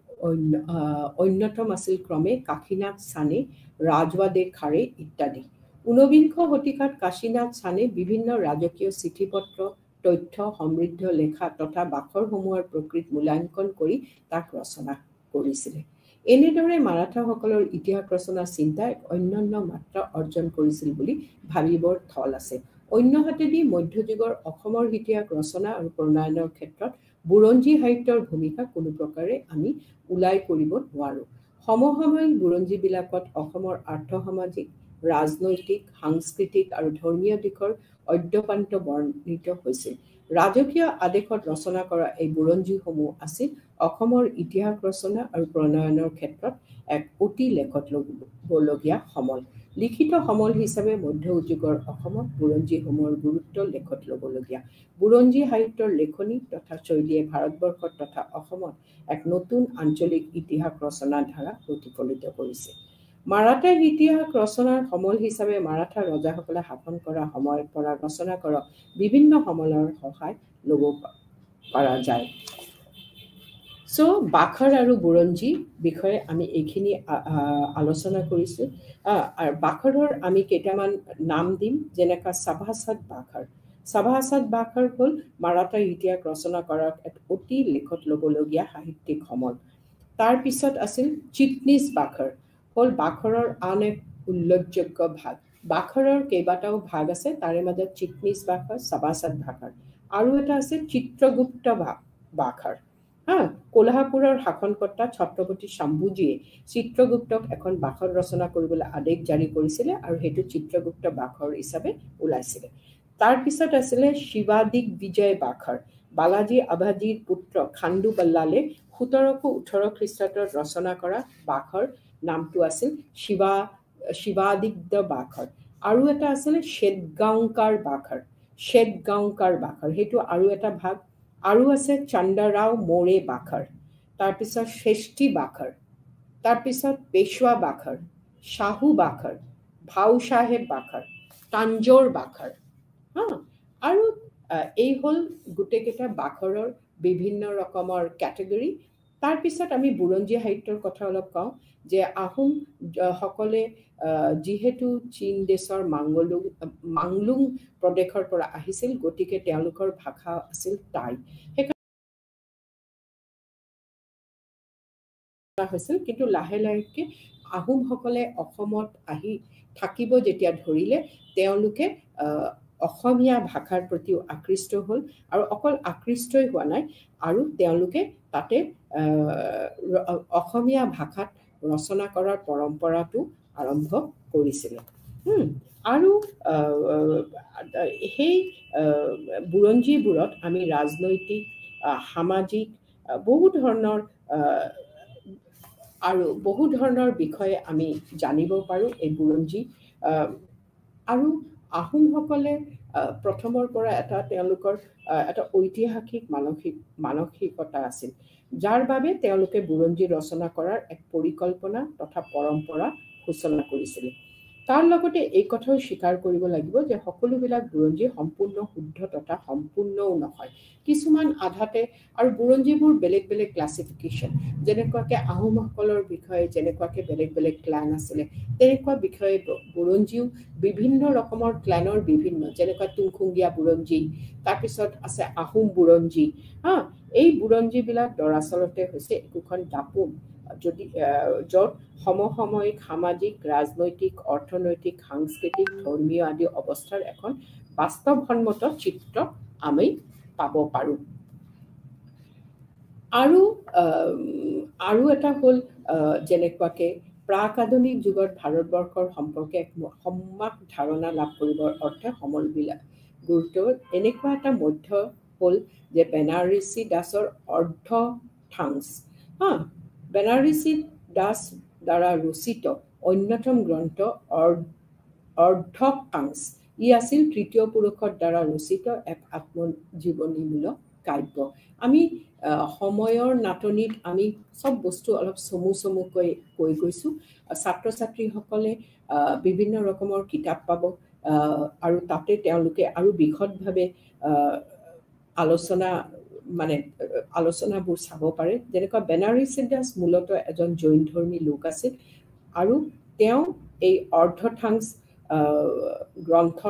অন্যতম আছিল ক্ৰমে কাশীনাথ সানে ৰাজৱাডে খাৰে ইত্যাদি ঊনবিংশ শতিকাত কাশীনাথ সানে বিভিন্ন ৰাজকীয় চিঠিপত্ৰ তথ্য সমৃদ্ধ লেখা তথা বাখৰসমূহৰ প্ৰকৃত মূল্যাংকন কৰি তাক ৰচনা কৰিছিলে এনেদৰে মাৰাঠাসকলৰ ইতিহাস ৰচনা চিন্তাই অন্যান্য মাত্ৰা অৰ্জন কৰিছিল বুলি ভাবিবৰ থল আছে অন্যহাতেদি মধ্যযুগৰ অসমৰ ইতিহাস ৰচনা আৰু প্ৰণয়নৰ ক্ষেত্ৰত বুৰঞ্জী সাহিত্যৰ ভূমিকা কোনো প্ৰকাৰে আমি উলাই কৰিব নোৱাৰো সমসাময়িক বুৰঞ্জীবিলাকত অসমৰ আৰ্থসামাজিক ৰাজনৈতিক সাংস্কৃতিক আৰু ধৰ্মীয় দিশৰ অদ্যপান্ত বৰ্ণিত হৈছিল ৰাজকীয় আদেশত ৰচনা কৰা এই বুৰঞ্জীসমূহ আছিল অসমৰ ইতিহাস ৰচনা আৰু প্ৰণয়নৰ ক্ষেত্ৰত এক অতি লেখত ল'বলগীয়া সমল লিখিত সমল হিচাপে মধ্যযুগৰ অসমত বুৰঞ্জীসমূহৰ গুৰুত্ব লেখত ল'বলগীয়া বুৰঞ্জী সাহিত্যৰ লেখনি তথা শৈলীয়ে ভাৰতবৰ্ষত তথা অসমত এক নতুন আঞ্চলিক ইতিহাস ৰচনাৰ ধাৰা প্ৰতিফলিত কৰিছে মাৰাঠা ইতিহাস ৰচনাৰ সমল হিচাপে মাৰাঠা ৰজাসকলে শাসন কৰা সময়ৰ পৰা ৰচনা কৰা বিভিন্ন সমলৰ সহায় ল'ব পৰা যায় সো বাখাৰ আৰু বুৰঞ্জী বিষয়ে আমি এইখিনি আলোচনা কৰিছোঁ আৰু বাখাৰৰ আমি কেইটামান নাম দিম যেনেকা সভাসদ বাখাৰ হ'ল মাৰাঠা ইতিহাস ৰচনা কৰাৰ এক অতি লেখত ল'বলগীয়া সাহিত্যিক সমল তাৰ পিছত আছিল চিটনিছ বাখাৰ হ'ল বাখৰৰ আন এক উল্লেখযোগ্য ভাগ বাখৰৰ কেইবাটাও ভাগ আছে তাৰে মাজত চিটনিছ বাখাৰ সভাসদ বাখাৰ আৰু এটা আছে চিত্ৰগুপ্ত বাখাৰ কোলহাপুৰৰ শাসনকৰ্তা ছত্ৰপতি শাম্ভুজীয়ে চিত্ৰগুপ্তক এখন বাখৰ ৰচনা কৰিবলৈ আদেশ জাৰি কৰিছিলে আৰু সেইটো চিত্ৰগুপ্ত বাখৰ হিচাপে ওলাইছিলে। তাৰ পিছত আছিলে শিৱাদিগ্বিজয় বাখৰ। বালাজী আভাজীৰ পুত্ৰ খাণ্ডু বাল্লালে 1718 খ্ৰীষ্টাব্দত ৰচনা কৰা বাখৰ নামটো আছিল শিৱাদিগ্য বাখৰ। আৰু এটা আছিলে শ্বেতগাঁওকাৰ বাখৰ। সেইটো আৰু এটা ভাগ। আৰু আছে চন্দ্ৰৰাও মোৰে বাখৰ, তাৰপিছত শ্ৰেষ্ঠী বাখৰ, তাৰপিছত পেশৱা বাখৰ, শাহু বাখৰ, ভাউ চাহেব বাখৰ, তাঞ্জোৰ বাখৰ। আৰু এই হ'ল গোটেইকেইটা বাখৰৰ বিভিন্ন ৰকমৰ কেটেগৰী। তাৰপিছত আমি বুৰঞ্জী সাহিত্যৰ কথা অলপ কওঁ যে আহোম সকলে যিহেতু চীন দেশৰ মাংলুং প্ৰদেশৰ পৰা আহিছিল, গতিকে তেওঁলোকৰ ভাষা আছিল টাই। হৈছিল, কিন্তু লাহে লাহেকে আহোমসকলে অসমত আহি থাকিব যেতিয়া ধৰিলে, তেওঁলোকে অসমীয়া ভাষাৰ প্ৰতিও আকৃষ্ট হ'ল। আৰু অকল আকৃষ্টই হোৱা নাই, আৰু তেওঁলোকে তাতে অসমীয়া ভাষাত ৰচনা কৰাৰ পৰম্পৰাটো আৰম্ভ কৰিছিলে। আৰু সেই বুৰঞ্জীবোৰত আমি ৰাজনৈতিক, সামাজিক বহু ধৰণৰ বিষয়ে আমি জানিব পাৰোঁ এই বুৰঞ্জী। আৰু আহোমসকলে প্ৰথমৰ পৰা তেওঁলোকৰ এটা ঐতিহাসিক মানসিকতা আছিল, যাৰ বাবে তেওঁলোকে বুৰঞ্জী ৰচনা কৰাৰ এক পৰিকল্পনা তথা পৰম্পৰা সূচনা কৰিছিল। তাৰ লগতে এই কথাও স্বীকাৰ কৰিব লাগিব যে সকলোবিলাক বুৰঞ্জী সম্পূৰ্ণ শুদ্ধ তথা সম্পূৰ্ণও নহয়, কিছুমান আধাতে। আৰু বুৰঞ্জীবোৰ বেলেগ বেলেগ ক্লাছিফিকেশ্যন, যেনেকুৱাকৈ আহোমসকলৰ বিষয়ে যেনেকুৱাকৈ বেলেগ বেলেগ ক্লান আছিলে, তেনেকুৱা বিষয়ে বুৰঞ্জীও বিভিন্ন ৰকমৰ ক্লানৰ বিভিন্ন, যেনেকুৱা তুংখুংগীয়া বুৰঞ্জী, তাৰপিছত আছে আহোম বুৰঞ্জী। এই বুৰঞ্জীবিলাক দৰাচলতে হৈছে একোখন দাপোন, য'ত সমসাময়িক সামাজিক, ৰাজনৈতিক, অৰ্থনৈতিক, সাংস্কৃতিক, ধৰ্মীয় আদি অৱস্থাৰ এখন বাস্তৱসন্মত চিত্ৰ আমি পাব পাৰোঁ। আৰু এটা হ'ল যেনেকুৱাকৈ প্ৰাক আধুনিক যুগত ভাৰতবৰ্ষৰ সম্পৰ্কে এক সম্যক ধাৰণা লাভ কৰিবৰ অৰ্থে সমলবিলাক গুৰুত্ব এনেকুৱা এটা মধ্য হ'ল যে বেনাৰসী দাসৰ অৰ্ধথাংছ। বেনাৰসী দাস দ্বাৰা ৰচিত অন্যতম গ্ৰন্থ অৰ্ধথাংছ। ই আছিল তৃতীয় পুৰুষৰ দ্বাৰা ৰচিত এক আত্মজীৱনীমূলক কাব্য। আমি সময়ৰ নাটনিত আমি চব বস্তু অলপ চমুকৈ কৈ গৈছোঁ। ছাত্ৰ ছাত্ৰীসকলে বিভিন্ন ৰকমৰ কিতাপ পাব, আৰু তাতে তেওঁলোকে আৰু বিশদভাৱে আলোচনাবোৰ চাব পাৰে। যেনেকুৱা বেনাৰসী দাস মূলতঃ এজন জৈন ধৰ্মী লোক আছিল, আৰু তেওঁ এই অৰ্ধথাংছ গ্ৰন্থ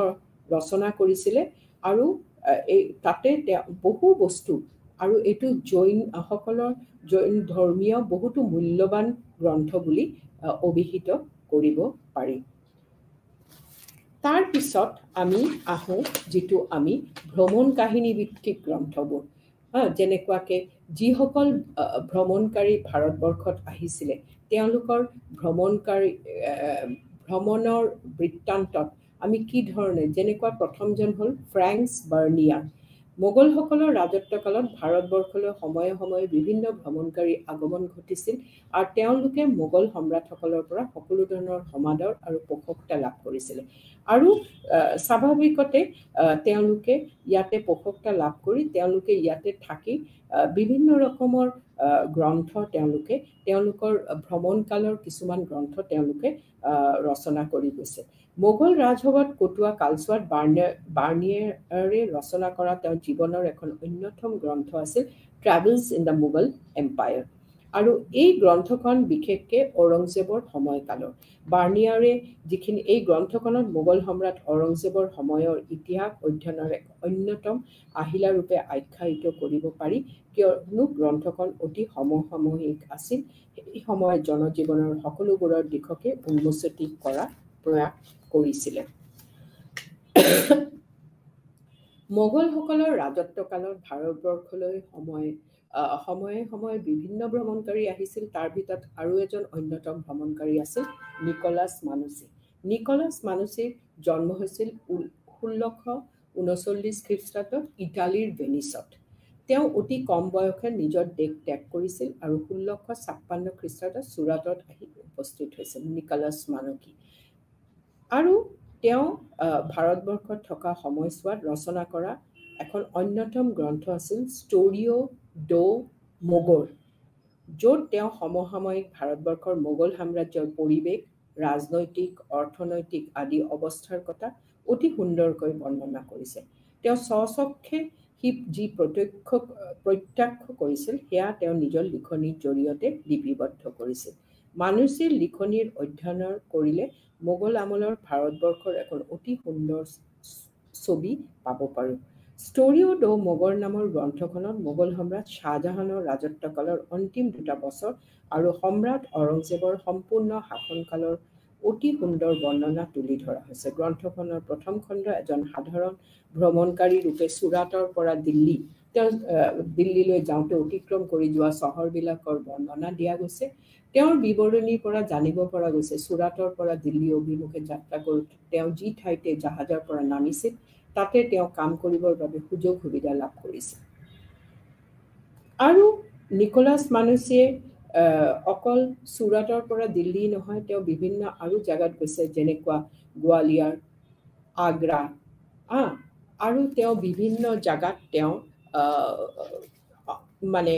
ৰচনা কৰিছিলে। আৰু তাতে তেওঁ বহু বস্তু, আৰু এইটো জৈন ধৰ্মীয় বহুতো মূল্যৱান গ্ৰন্থ বুলি অভিহিত কৰিব পাৰি। তাৰ পিছত আমি আহোঁ যিটো আমি ভ্ৰমণ কাহিনী ভিত্তিক গ্ৰন্থবোৰ, যেনেকুৱাকৈ যিসকল ভ্ৰমণকাৰী ভাৰতবৰ্ষত আহিছিলে, তেওঁলোকৰ ভ্ৰমণৰ বৃত্তান্তত আমি কি ধৰণে, যেনেকুৱা প্ৰথমজন হ'ল ফ্ৰেন্স বাৰ্নিয়াৰ। মোগলসকলৰ ৰাজত্বকালত ভাৰতবৰ্ষলৈ সময়ে সময়ে বিভিন্ন ভ্ৰমণকাৰী আগমন ঘটিছিল, আৰু তেওঁলোকে মোগল সম্ৰাটসকলৰ পৰা সকলো ধৰণৰ সমাদৰ আৰু পোষকতা লাভ কৰিছিলে। আৰু স্বাভাৱিকতে তেওঁলোকে ইয়াতে পোষকতা লাভ কৰি তেওঁলোকে ইয়াতে থাকি বিভিন্ন ৰকমৰ গ্ৰন্থ তেওঁলোকৰ ভ্ৰমণকালৰ কিছুমান গ্ৰন্থ তেওঁলোকে ৰচনা কৰি গৈছে। মোগল ৰাজসভাত কটোৱা কালছোৱাত বাৰ্নিয়াৰে ৰচনা কৰা তেওঁৰ জীৱনৰ এখন অন্যতম গ্ৰন্থ আছিল Travels in the Mogul Empire. আৰু এই গ্ৰন্থখন বিশেষকৈ ঔৰংজেবৰ সময়কালৰ। বাৰ্নিয়াৰে এই গ্ৰন্থখনত মোগল সম্ৰাট ঔৰংজেবৰ সময়ৰ ইতিহাস অধ্যয়নৰ এক অন্যতম আহিলা ৰূপে আখ্যায়িত কৰিব পাৰি, কিয়নো গ্ৰন্থখন অতি সমসাময়িক আছিল। সেই সময়ত জনজীৱনৰ সকলোবোৰৰ দিশকে উন্মোচন কৰা প্ৰয়াস কৰিছিলে। মোগলসকলৰ ৰাজত্বকালত ভাৰতবৰ্ষলৈ সময়ে সময়ে বিভিন্ন ভ্ৰমণকাৰী আহিছিল তাৰ ভিতৰত আৰু এজন অন্যতম ভ্ৰমণকাৰী আছিল নিকোলাছ মানুচি নিকোলাছ মানুচিৰ জন্ম হৈছিল 1639 খ্ৰীষ্টাব্দত ইটালীৰ ভেনিছত তেওঁ অতি কম বয়সে নিজৰ দেশ ত্যাগ কৰিছিল আৰু 1656 খ্ৰীষ্টাব্দত চুৰাটত আহি উপস্থিত হৈছিল নিকোলাছ মানুচি আৰু তেওঁ ভাৰতবৰ্ষত থকা সময়ছোৱাত ৰচনা কৰা এখন অন্যতম গ্ৰন্থ আছিল ষ্টৰিঅ ডো মোগল য'ত তেওঁ সমসাময়িক ভাৰতবৰ্ষৰ মোগল সাম্ৰাজ্যৰ পৰিৱেশ ৰাজনৈতিক অৰ্থনৈতিক আদি অৱস্থাৰ কথা অতি সুন্দৰকৈ বৰ্ণনা কৰিছে তেওঁ স্বচক্ষে যি প্ৰত্যক্ষ কৰিছিল সেয়া তেওঁ নিজৰ লিখনিৰ জৰিয়তে লিপিবদ্ধ কৰিছিল মানুচিৰ লিখনিৰ অধ্যয়ন কৰিলে মোগল আমলৰ ভাৰতবৰ্ষৰ এখন অতি সুন্দৰ ছবি পাব পাৰোঁ ষ্টৰিঅ ডো মোগল নামৰ গ্ৰন্থখনত মোগল সম্ৰাট শাহজাহানৰ ৰাজত্বকালৰ অন্তিম 2 বছৰ আৰু সম্ৰাট ঔৰংজেবৰ সম্পূৰ্ণ শাসনকালৰ অতি সুন্দৰ বৰ্ণনা তুলি ধৰা হৈছে গ্ৰন্থখনৰ প্ৰথম খণ্ড এজন সাধাৰণ ভ্ৰমণকাৰী ৰূপে চুৰাটৰ পৰা দিল্লীলৈ যাওঁতে অতিক্ৰম কৰি যোৱা চহৰবিলাকৰ বৰ্ণনা দিয়া গৈছে তেওঁৰ বিৱৰণীৰ পৰা জানিব পৰা গৈছে চুৰাটৰ পৰা দিল্লী অভিমুখে যাত্ৰা কৰোঁতে তেওঁ যি ঠাইতে জাহাজৰ পৰা নামিছিল তাতে তেওঁ কাম কৰিবৰ বাবে সুযোগ সুবিধা লাভ কৰিছিল আৰু নিকোলাছ মানুচিয়ে অকল চুৰাটৰ পৰা দিল্লী নহয় তেওঁ বিভিন্ন আৰু জাগাত গৈছে যেনেকুৱা গোৱালিয়াৰ আগ্ৰা আৰু তেওঁ বিভিন্ন জাগাত তেওঁ মানে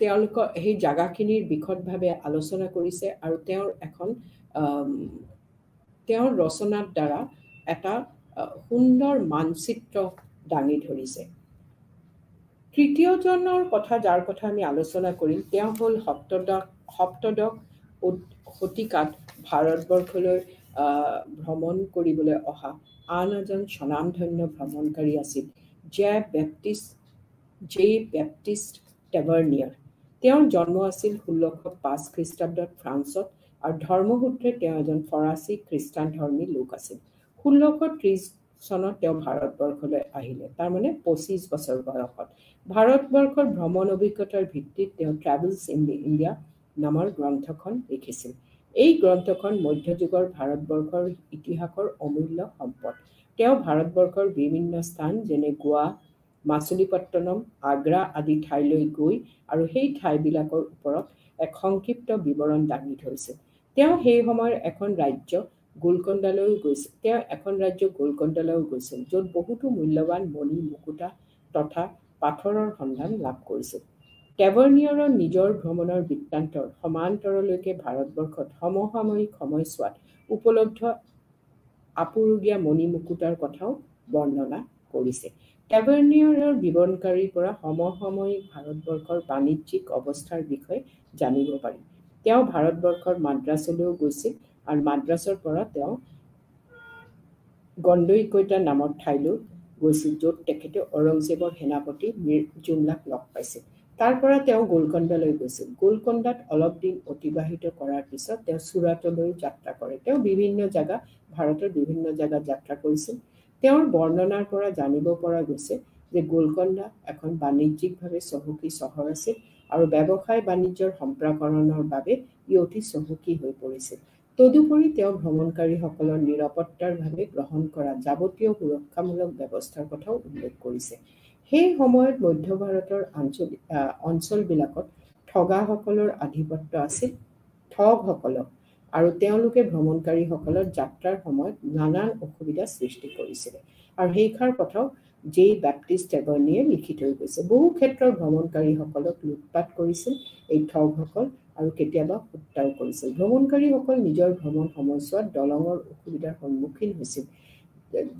তেওঁলোকৰ সেই জাগাখিনিৰ বিশদভাৱে আলোচনা কৰিছে আৰু তেওঁৰ ৰচনাৰ দ্বাৰা এটা সুন্দৰ মানচিত্ৰ দাঙি ধৰিছে তৃতীয়জনৰ কথা যাৰ কথা আমি আলোচনা কৰিম তেওঁ হ'ল সপ্তদশ শতিকাত ভাৰতবৰ্ষলৈ ভ্ৰমণ কৰিবলৈ অহা আন এজন স্বনামধন্য ভ্ৰমণকাৰী আছিল জে বেপ্টিষ্ট টেভাৰ্নিয়াৰ তেওঁৰ জন্ম আছিল 1605 খ্ৰীষ্টাব্দত ফ্ৰান্সত আৰু ধৰ্মসূত্ৰে তেওঁ এজন ফৰাচী খ্ৰীষ্টান ধৰ্মী লোক আছিল 1630 চনত তেওঁ ভাৰতবৰ্ষলৈ আহিলে তাৰমানে 25 বছৰ বয়সত ভাৰতবৰ্ষৰ ভ্ৰমণ অভিজ্ঞতাৰ ভিত্তিত তেওঁ ট্ৰেভেলছ ইন ইণ্ডিয়া নামৰ গ্ৰন্থখন লিখিছিল এই গ্ৰন্থখন মধ্যযুগৰ ভাৰতবৰ্ষৰ ইতিহাসৰ অমূল্য সম্পদ তেওঁ ভাৰতবৰ্ষৰ বিভিন্ন স্থান যেনে গোৱা মাছুলিপট্টনম আগ্ৰা আদি ঠাইলৈ গৈ আৰু সেই ঠাইবিলাকৰ ওপৰত এক সংক্ষিপ্ত বিৱৰণ দাঙি ধৰিছিল তেওঁ সেই সময়ৰ এখন ৰাজ্য গোলকণ্ডালৈ গৈছিল য'ত বহুতো মূল্যৱান মণি মুকুতা তথা পাথৰৰ সন্ধান লাভ কৰিছিল টেভাৰ্নিয়াৰৰ নিজৰ ভ্ৰমণৰ বৃত্তান্তৰ সমান্তৰলৈকে ভাৰতবৰ্ষত সমসাময়িক সময়ছোৱাত উপলব্ধ আপুৰুগীয়া মণি মুকুতাৰ কথাও বৰ্ণনা কৰিছে টেভাৰ্নিয়াৰৰ বিৱৰণকাৰীৰ পৰা সমসাময়িক ভাৰতবৰ্ষৰ বাণিজ্যিক অৱস্থাৰ বিষয়ে জানিব পাৰি তেওঁ ভাৰতবৰ্ষৰ মাদ্ৰাছলৈও গৈছিল আৰু মাদ্ৰাছৰ পৰা তেওঁ গণ্ডৈকৈতা নামৰ ঠাইলৈ গৈছিল য'ত তেখেতে ঔৰংজেবৰ সেনাপতি মীৰ জুমলাক লগ পাইছিল তাৰ পৰা তেওঁ গোলকণ্ডালৈ গৈছিল গোলকণ্ডাত অলপ দিন অতিবাহিত কৰাৰ পিছত তেওঁ চুৰাটলৈ যাত্ৰা কৰে তেওঁ ভাৰতৰ বিভিন্ন জাগাত যাত্ৰা কৰিছিল তেওঁৰ বৰ্ণনাৰ পৰা জানিব পৰা গৈছে যে গোলকণ্ডা এখন বাণিজ্যিকভাৱে চহকী চহৰ আছিল আৰু ব্যৱসায় বাণিজ্যৰ সম্প্ৰসাৰণৰ বাবে ই অতি চহকী হৈ পৰিছিল তদুপৰি তেওঁ ভ্ৰমণকাৰীসকলৰ নিৰাপত্তাৰ বাবে গ্ৰহণ কৰা যাৱতীয় সুৰক্ষামূলক ব্যৱস্থাৰ কথাও উল্লেখ কৰিছে সেই সময়ত মধ্য ভাৰতৰ অঞ্চলবিলাকত ঠগাসকলৰ আধিপত্য আছিল ঠগসকলক আৰু তেওঁলোকে ভ্ৰমণকাৰীসকলৰ যাত্ৰাৰ সময়ত নানান অসুবিধা সৃষ্টি কৰিছিল আৰু সেইখাৰ কথাও জে বেপ্টিষ্ট টেভাৰ্নিয়ে লিখি থৈ গৈছে বহু ক্ষেত্ৰত ভ্ৰমণকাৰীসকলক লুটপাট কৰিছিল এই ঠগসকল আৰু কেতিয়াবা হত্যাও কৰিছিল ভ্ৰমণকাৰীসকল নিজৰ ভ্ৰমণ সময়ছোৱাত দলঙৰ অসুবিধাৰ সন্মুখীন হৈছিল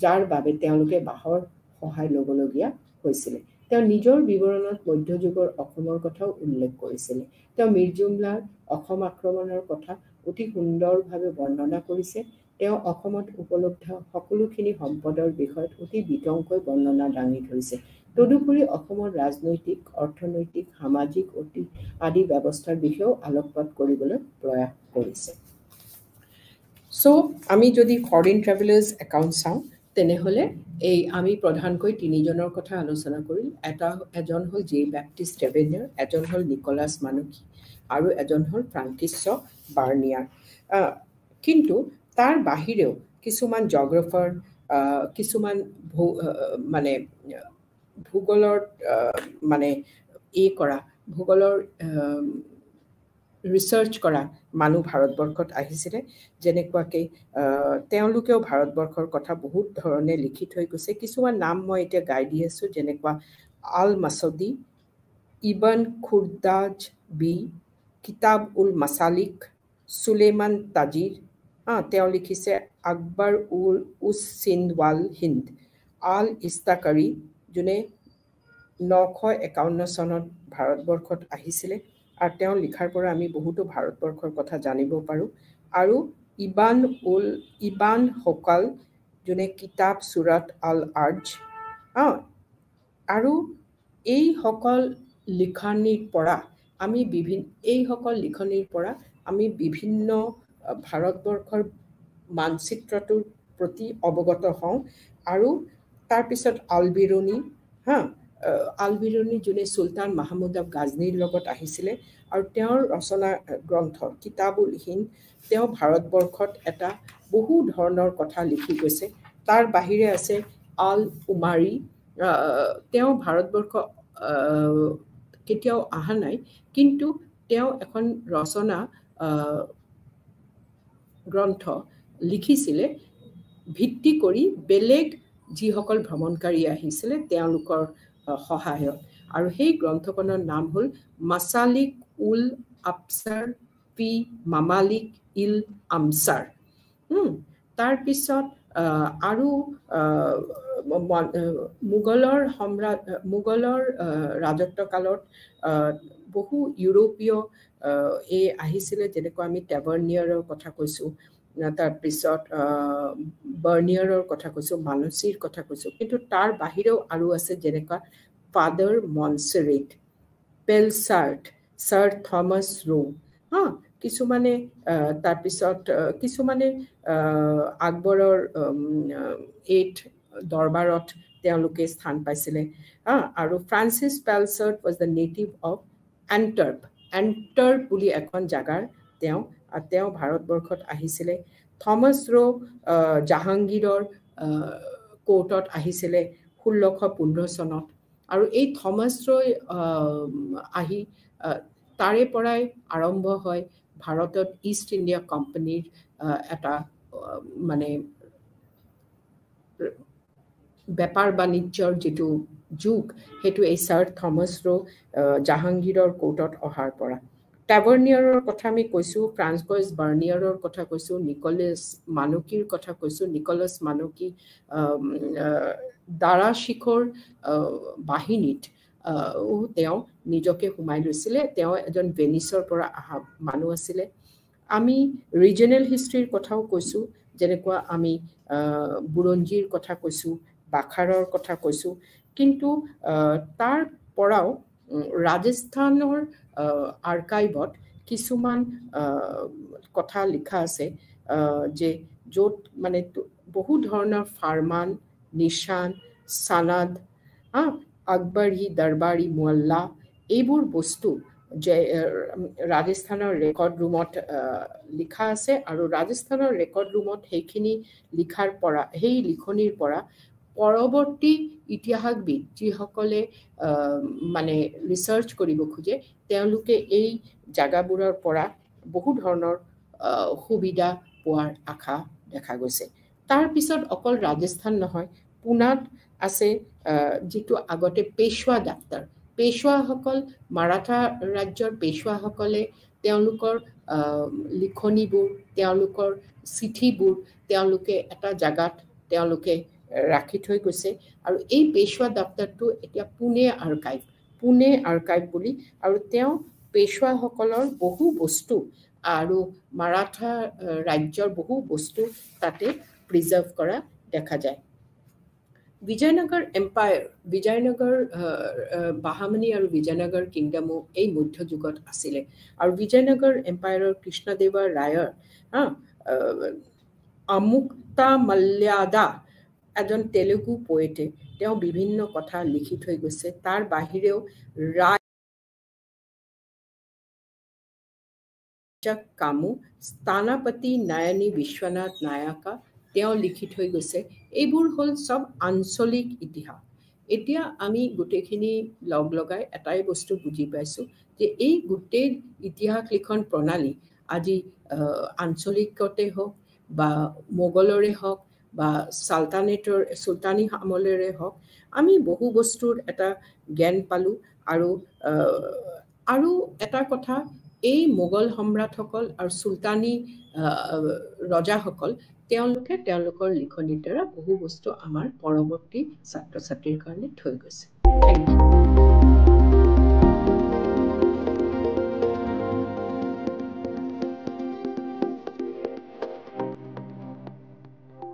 যাৰ বাবে তেওঁলোকে বাহৰ সহায় ল'বলগীয়া হৈছিল তেওঁ নিজৰ বিৱৰণত মধ্যযুগৰ অসমৰ কথাও উল্লেখ কৰিছিল তেওঁ মীৰ জুমলাৰ অসম আক্ৰমণৰ কথা অতি সুন্দৰভাৱে বৰ্ণনা কৰিছে তেওঁ অসমত উপলব্ধ সকলোখিনি সম্পদৰ বিষয়ত অতি বিতংকৈ বৰ্ণনা দাঙি ধৰিছে তদুপৰি অসমৰ ৰাজনৈতিক অৰ্থনৈতিক সামাজিক আদি ব্যৱস্থাৰ বিষয়েও আলোকপাত কৰিবলৈ প্ৰয়াস কৰিছে সো আমি যদি ফৰেন ট্ৰেভেলাৰ্ছ একাউণ্ট চাওঁ তেনেহ'লে এই আমি প্ৰধানকৈ তিনিজনৰ কথা আলোচনা কৰিম। এজন হ'ল জে বেপ্টিষ্ট টেভেনিয়াৰ, এজন হ'ল নিকলাছ মানুকি আৰু এজন হ'ল ফ্ৰান্সিছ বাৰ্নিয়াৰ। কিন্তু তাৰ বাহিৰেও কিছুমান জগ্ৰাফাৰ, কিছুমান মানে ভূগোলৰ মানে ভূগোলৰ ৰিচাৰ্চ কৰা মানুহ ভাৰতবৰ্ষত আহিছিলে। যেনেকুৱাকৈ তেওঁলোকেও ভাৰতবৰ্ষৰ কথা বহুত ধৰণে লিখি থৈ গৈছে। কিছুমান নাম মই এতিয়া গাই দি আছোঁ, যেনেকুৱা আল মাছুদি, ইবন খুৰ্দাজ বি, কিতাব উল মাছালিক, সুলেমান তাজিৰ, তেওঁ লিখিছে আকবৰ উল উছ সিন্ধ ৱাল হিন্দ, আল ইস্তাকাৰী, যোনে 951 চনত ভাৰতবৰ্ষত আহিছিলে, আৰু তেওঁ লিখাৰ পৰা আমি বহুতো ভাৰতবৰ্ষৰ কথা জানিব পাৰোঁ। আৰু ইবান হকাল, যোনে কিতাব সুৰাত আল আৰ্জ, আৰু এইসকল লিখনিৰ পৰা আমি বিভিন্ন ভাৰতবৰ্ষৰ মানচিত্ৰটোৰ প্ৰতি অৱগত হওঁ। আৰু তাৰপিছত আল-বিৰুনি, যোনে চুলতান মাহমুদ অফ গাজনীৰ লগত আহিছিলে, আৰু তেওঁৰ ৰচনা গ্ৰন্থ কিতাবুল হিন্দ, তেওঁ ভাৰতবৰ্ষত এটা বহু ধৰণৰ কথা লিখি গৈছে। তাৰ বাহিৰে আছে আল উমাৰী, তেওঁ ভাৰতবৰ্ষ কেতিয়াও অহা নাই, কিন্তু তেওঁ এখন ৰচনা গ্ৰন্থ লিখিছিলে ভিত্তি কৰি বেলেগ যিসকল ভ্ৰমণকাৰী আহিছিলে তেওঁলোকৰ সহায়ত। আৰু সেই গ্ৰন্থখনৰ নাম হ'ল মাছালিক উল আবছাৰ ফি মামালিক ইল আমছাৰ। তাৰপিছত আৰু মোগলৰ ৰাজত্বকালত বহু ইউৰোপীয় আহিছিলে, যেনেকুৱা আমি টেভাৰ্নিয়াৰৰ কথা কৈছোঁ, তাৰপিছত বাৰ্নিয়াৰৰ কথা কৈছোঁ, মানচিৰ কথা কৈছোঁ। কিন্তু তাৰ বাহিৰেও আৰু আছে, যেনেকুৱা ফাদাৰ মনচেৰেট, পেলচাৰ্ট, ছাৰ থমাছ ৰো, কিছুমানে তাৰপিছত কিছুমানে আকবৰৰ 8 দৰবাৰত তেওঁলোকে স্থান পাইছিলে। আৰু Francis Pelsaert was the native of Antwerp বুলি এখন জাগাৰ তেওঁ ভাৰতবৰ্ষত আহিছিলে। থমাছ ৰো জাহাংগীৰৰ কোৰ্টত আহিছিলে 1615 চনত। আৰু এই থমাছ ৰই আহি তাৰে পৰাই আৰম্ভ হয় ভাৰতত ইষ্ট ইণ্ডিয়া কোম্পানীৰ এটা মানে বেপাৰ বাণিজ্যৰ যিটো যুগ, সেইটো এই ছাৰ থমাছ ৰো জাহাংগীৰৰ কোৰ্টত অহাৰ পৰা। টেভাৰ্নিয়াৰৰ কথা আমি কৈছোঁ, ফ্ৰান্সইছ বাৰ্নিয়াৰৰ কথা কৈছোঁ, নিকলাছ মানুকিৰ কথা কৈছোঁ। নিকলাছ মানুকি দাৰাশিখৰ বাহিনীত তেওঁ নিজকে সোমাই লৈছিলে। তেওঁ এজন ভেনিছৰ পৰা অহা মানুহ আছিলে। আমি ৰিজনেল হিষ্ট্ৰীৰ কথাও কৈছোঁ, যেনেকুৱা আমি বুৰঞ্জীৰ কথা কৈছোঁ, বাখাৰৰ কথা কৈছোঁ। কিন্তু তাৰ পৰাও ৰাজস্থানৰ আৰ্কাইভত কিছুমান কথা লিখা আছে, যে য'ত মানে বহু ধৰণৰ ফাৰমান, নিশান, চানাদ, আকবৰী দৰবাৰী মোৱাল্লা, এইবোৰ বস্তু যে ৰাজস্থানৰ ৰেকৰ্ড ৰুমত লিখা আছে। আৰু ৰাজস্থানৰ ৰেকৰ্ড ৰুমত সেইখিনি সেই লিখনিৰ পৰা পৰৱৰ্তী ইতিহাসবিদ যিসকলে মানে ৰিচাৰ্চ কৰিব খোজে, তেওঁলোকে এই জাগাবোৰৰ পৰা বহু ধৰণৰ সুবিধা পোৱাৰ আশা দেখা গৈছে। তাৰপিছত অকল ৰাজস্থান নহয়, পুনাত আছে যিটো আগতে পেশ্বৱা দপ্তৰ। পেশ্বৱাসকল, মাৰাঠা ৰাজ্যৰ পেশ্বৱাসকলে তেওঁলোকৰ লিখনিবোৰ, তেওঁলোকৰ চিঠিবোৰ তেওঁলোকে এটা জাগাত তেওঁলোকে ৰাখি থৈ গৈছে। আৰু এই পেশ্বৱা দপ্তৰটো এতিয়া পুনে আৰ্কাইভ বুলি, আৰু তেওঁ পেশ্বৱাসকলৰ বহু বস্তু আৰু মাৰাঠা ৰাজ্যৰ বহু বস্তু তাতে প্ৰিজাৰ্ভ কৰা দেখা যায়। বিজয়নগৰ এম্পায়াৰ, বাহামনি আৰু বিজয়নগৰ কিংডমো এই মধ্যযুগত আছিলে। আৰু বিজয়নগৰ এম্পায়াৰৰ কৃষ্ণদেৱা ৰায়ৰ আমুক্তা মাল্যাদা এজন তেলেগু পোয়েটে তেওঁ বিভিন্ন কথা লিখি থৈ গৈছে। তাৰ বাহিৰেও কামু, স্থানাপতি নায়নী বিশ্বনাথ নায়কা তেওঁ লিখি থৈ গৈছে। এইবোৰ হ'ল চব আঞ্চলিক ইতিহাস। এতিয়া আমি গোটেইখিনি লগ লগাই এটাই বস্তু বুজি পাইছোঁ যে এই গোটেই ইতিহাস লিখন প্ৰণালী আজি আঞ্চলিকতে হওক বা মোগলৰে হওক বা চুলতানী আমলেৰে হওক, আমি বহু বস্তুৰ এটা জ্ঞান পালোঁ। আৰু এটা কথা, এই মোগল সম্ৰাটসকল আৰু চুলতানী ৰজাসকল তেওঁলোকে তেওঁলোকৰ লিখনিৰ দ্বাৰা বহু বস্তু আমাৰ পৰৱৰ্তী ছাত্ৰ ছাত্ৰীৰ কাৰণে থৈ গৈছে। Thank U.